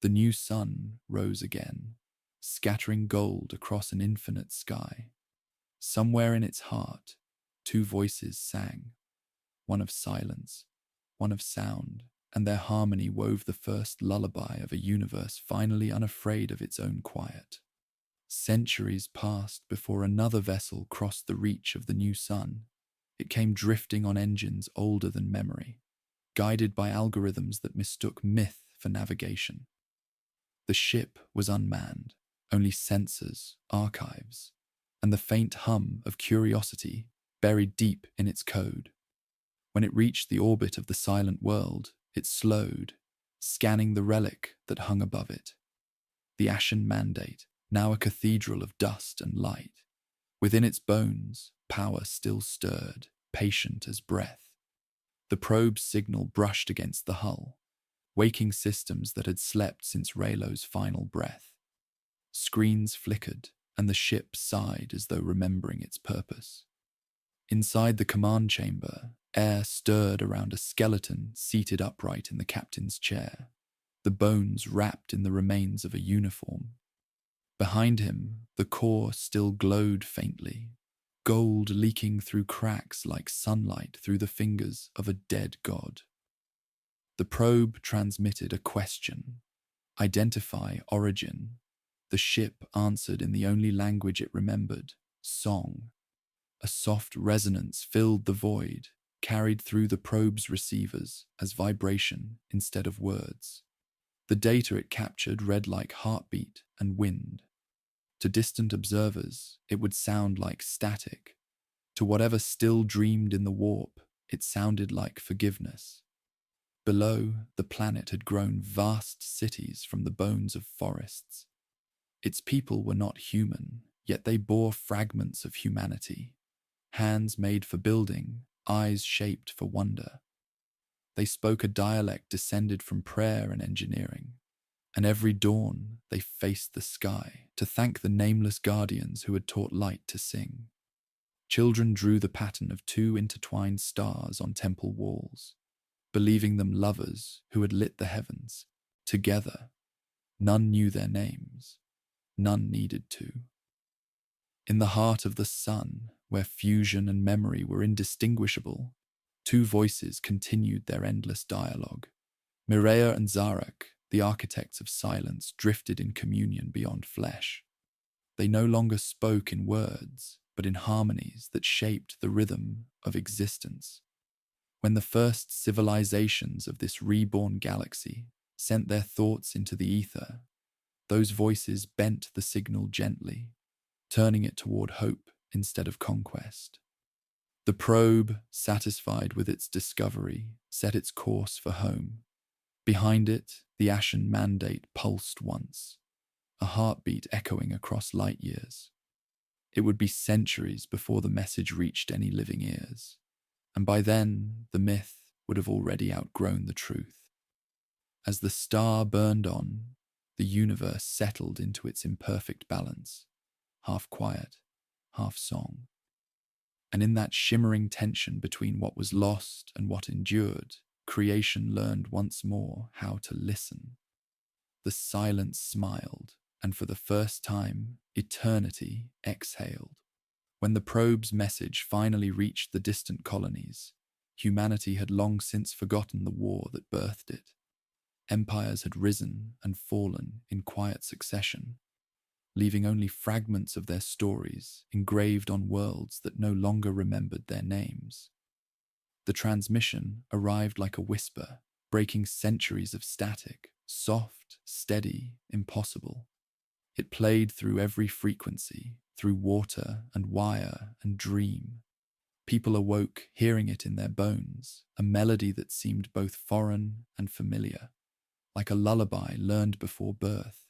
The new sun rose again, scattering gold across an infinite sky. Somewhere in its heart, two voices sang, one of silence, one of sound, and their harmony wove the first lullaby of a universe finally unafraid of its own quiet. Centuries passed before another vessel crossed the reach of the new sun. It came drifting on engines older than memory, guided by algorithms that mistook myth for navigation. The ship was unmanned, only sensors, archives, and the faint hum of curiosity buried deep in its code. When it reached the orbit of the silent world, it slowed, scanning the relic that hung above it. The Ashen Mandate, now a cathedral of dust and light. Within its bones, power still stirred, patient as breath. The probe's signal brushed against the hull, waking systems that had slept since Raylo's final breath. Screens flickered, and the ship sighed as though remembering its purpose. Inside the command chamber, air stirred around a skeleton seated upright in the captain's chair, the bones wrapped in the remains of a uniform. Behind him, the core still glowed faintly, gold leaking through cracks like sunlight through the fingers of a dead god. The probe transmitted a question. Identify origin. The ship answered in the only language it remembered, song. A soft resonance filled the void, carried through the probe's receivers as vibration instead of words. The data it captured read like heartbeat and wind. To distant observers, it would sound like static. To whatever still dreamed in the warp, it sounded like forgiveness. Below, the planet had grown vast cities from the bones of forests. Its people were not human, yet they bore fragments of humanity. Hands made for building, eyes shaped for wonder. They spoke a dialect descended from prayer and engineering. And every dawn they faced the sky to thank the nameless guardians who had taught light to sing. Children drew the pattern of two intertwined stars on temple walls, believing them lovers who had lit the heavens. Together, none knew their names, none needed to. In the heart of the sun, where fusion and memory were indistinguishable, two voices continued their endless dialogue. Mireia and Zarak, the architects of silence, drifted in communion beyond flesh. They no longer spoke in words, but in harmonies that shaped the rhythm of existence. When the first civilizations of this reborn galaxy sent their thoughts into the ether, those voices bent the signal gently, turning it toward hope instead of conquest. The probe, satisfied with its discovery, set its course for home. Behind it, the ashen mandate pulsed once, a heartbeat echoing across light years. It would be centuries before the message reached any living ears, and by then the myth would have already outgrown the truth. As the star burned on, the universe settled into its imperfect balance, half quiet, half song. And in that shimmering tension between what was lost and what endured, creation learned once more how to listen. The silence smiled, and for the first time, eternity exhaled. When the probe's message finally reached the distant colonies, humanity had long since forgotten the war that birthed it. Empires had risen and fallen in quiet succession, leaving only fragments of their stories engraved on worlds that no longer remembered their names. The transmission arrived like a whisper, breaking centuries of static, soft, steady, impossible. It played through every frequency, through water and wire and dream. People awoke, hearing it in their bones, a melody that seemed both foreign and familiar, like a lullaby learned before birth.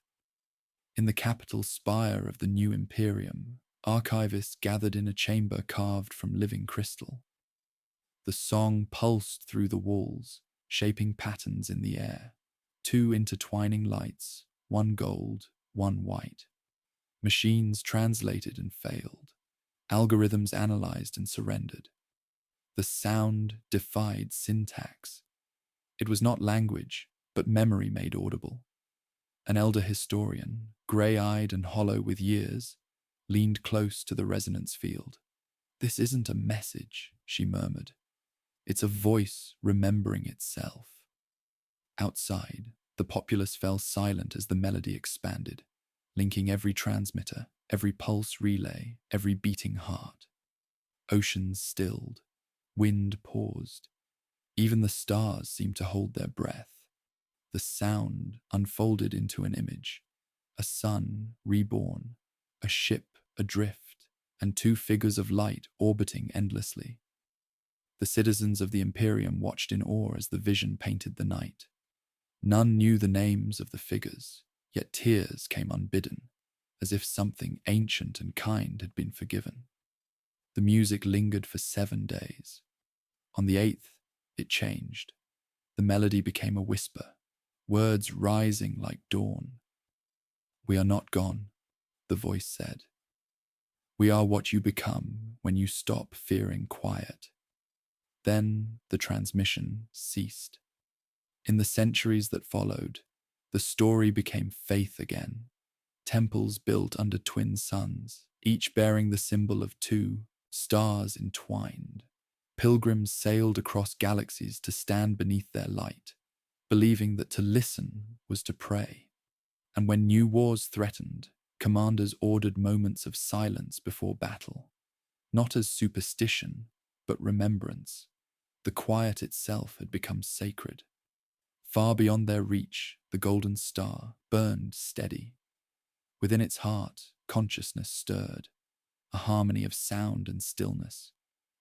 In the capital spire of the new Imperium, archivists gathered in a chamber carved from living crystal. The song pulsed through the walls, shaping patterns in the air. Two intertwining lights, one gold, one white. Machines translated and failed. Algorithms analyzed and surrendered. The sound defied syntax. It was not language, but memory made audible. An elder historian, grey-eyed and hollow with years, leaned close to the resonance field. "This isn't a message," she murmured. "It's a voice remembering itself." Outside, the populace fell silent as the melody expanded, linking every transmitter, every pulse relay, every beating heart. Oceans stilled. Wind paused. Even the stars seemed to hold their breath. The sound unfolded into an image, a sun reborn, a ship adrift, and two figures of light orbiting endlessly. The citizens of the Imperium watched in awe as the vision painted the night. None knew the names of the figures, yet tears came unbidden, as if something ancient and kind had been forgiven. The music lingered for 7 days. On the 8th, it changed. The melody became a whisper, words rising like dawn. "We are not gone," the voice said. "We are what you become when you stop fearing quiet." Then the transmission ceased. In the centuries that followed, the story became faith again. temples built under twin suns, each bearing the symbol of two stars entwined. Pilgrims sailed across galaxies to stand beneath their light, believing that to listen was to pray. And when new wars threatened, commanders ordered moments of silence before battle, not as superstition, but remembrance. The quiet itself had become sacred. Far beyond their reach, the golden star burned steady. Within its heart, consciousness stirred, a harmony of sound and stillness,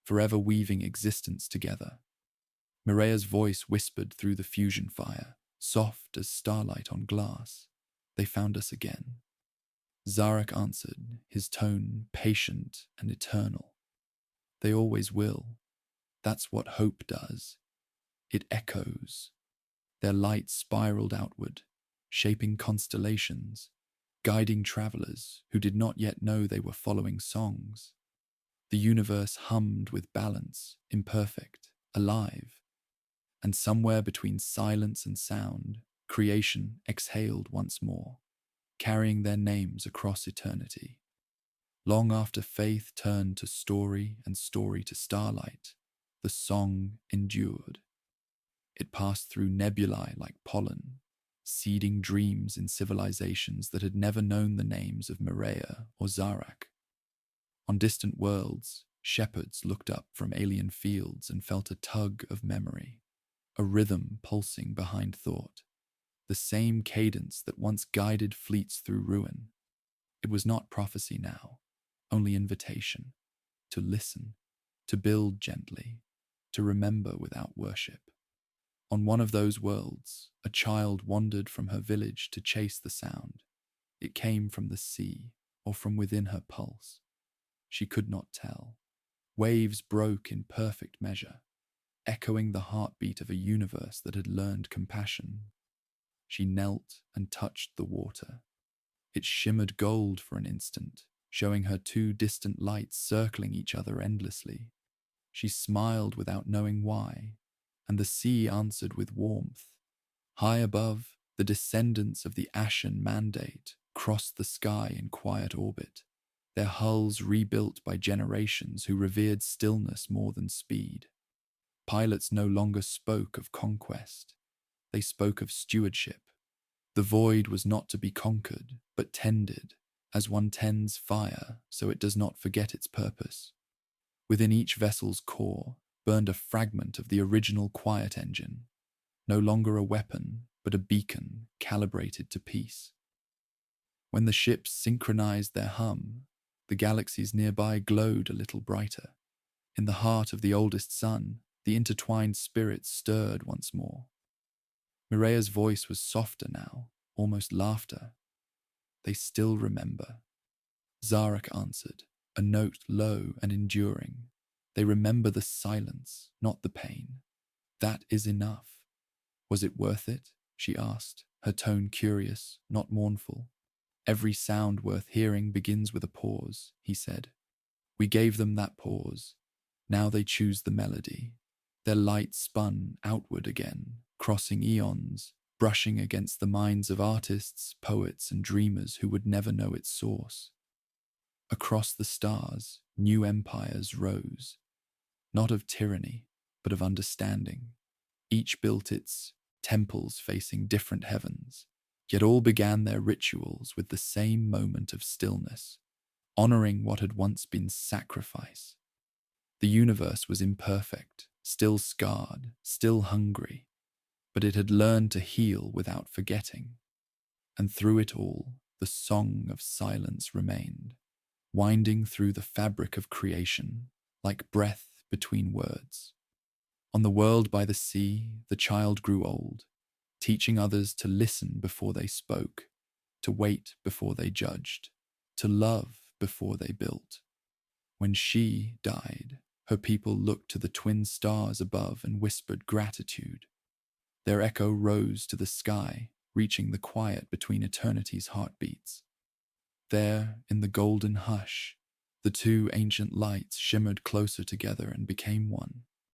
forever weaving existence together. Mirea's voice whispered through the fusion fire, soft as starlight on glass. They found us again. Zarak answered, his tone patient and eternal. They always will. That's what hope does. It echoes. Their light spiraled outward, shaping constellations, guiding travelers who did not yet know they were following songs. The universe hummed with balance, imperfect, alive. And somewhere between silence and sound, creation exhaled once more, carrying their names across eternity. Long after faith turned to story and story to starlight, the song endured. It passed through nebulae like pollen, seeding dreams in civilizations that had never known the names of Mirea or Zarak. On distant worlds, shepherds looked up from alien fields and felt a tug of memory, a rhythm pulsing behind thought, the same cadence that once guided fleets through ruin. It was not prophecy now, only invitation, to listen, to build gently, to remember without worship. On one of those worlds, a child wandered from her village to chase the sound. It came from the sea or from within her pulse. She could not tell. Waves broke in perfect measure, echoing the heartbeat of a universe that had learned compassion. She knelt and touched the water. It shimmered gold for an instant, showing her two distant lights circling each other endlessly. She smiled without knowing why, and the sea answered with warmth. High above, the descendants of the Ashen Mandate crossed the sky in quiet orbit, their hulls rebuilt by generations who revered stillness more than speed. Pilots no longer spoke of conquest. They spoke of stewardship. The void was not to be conquered, but tended, as one tends fire so it does not forget its purpose. Within each vessel's core burned a fragment of the original quiet engine, no longer a weapon, but a beacon calibrated to peace. When the ships synchronized their hum, the galaxies nearby glowed a little brighter. In the heart of the oldest sun, the intertwined spirits stirred once more. Mirea's voice was softer now, almost laughter. They still remember. Zarak answered, a note low and enduring. They remember the silence, not the pain. That is enough. Was it worth it? She asked, her tone curious, not mournful. Every sound worth hearing begins with a pause, he said. We gave them that pause. Now they choose the melody. Their light spun outward again, crossing eons, brushing against the minds of artists, poets, and dreamers who would never know its source. Across the stars, new empires rose, not of tyranny, but of understanding. Each built its temples facing different heavens, yet all began their rituals with the same moment of stillness, honoring what had once been sacrifice. The universe was imperfect, still scarred, still hungry, but it had learned to heal without forgetting. And through it all, the song of silence remained, winding through the fabric of creation, like breath between words. On the world by the sea, the child grew old, teaching others to listen before they spoke, to wait before they judged, to love before they built. When she died, her people looked to the twin stars above and whispered gratitude. Their echo rose to the sky, reaching the quiet between eternity's heartbeats. There, in the golden hush, the two ancient lights shimmered closer together and became one.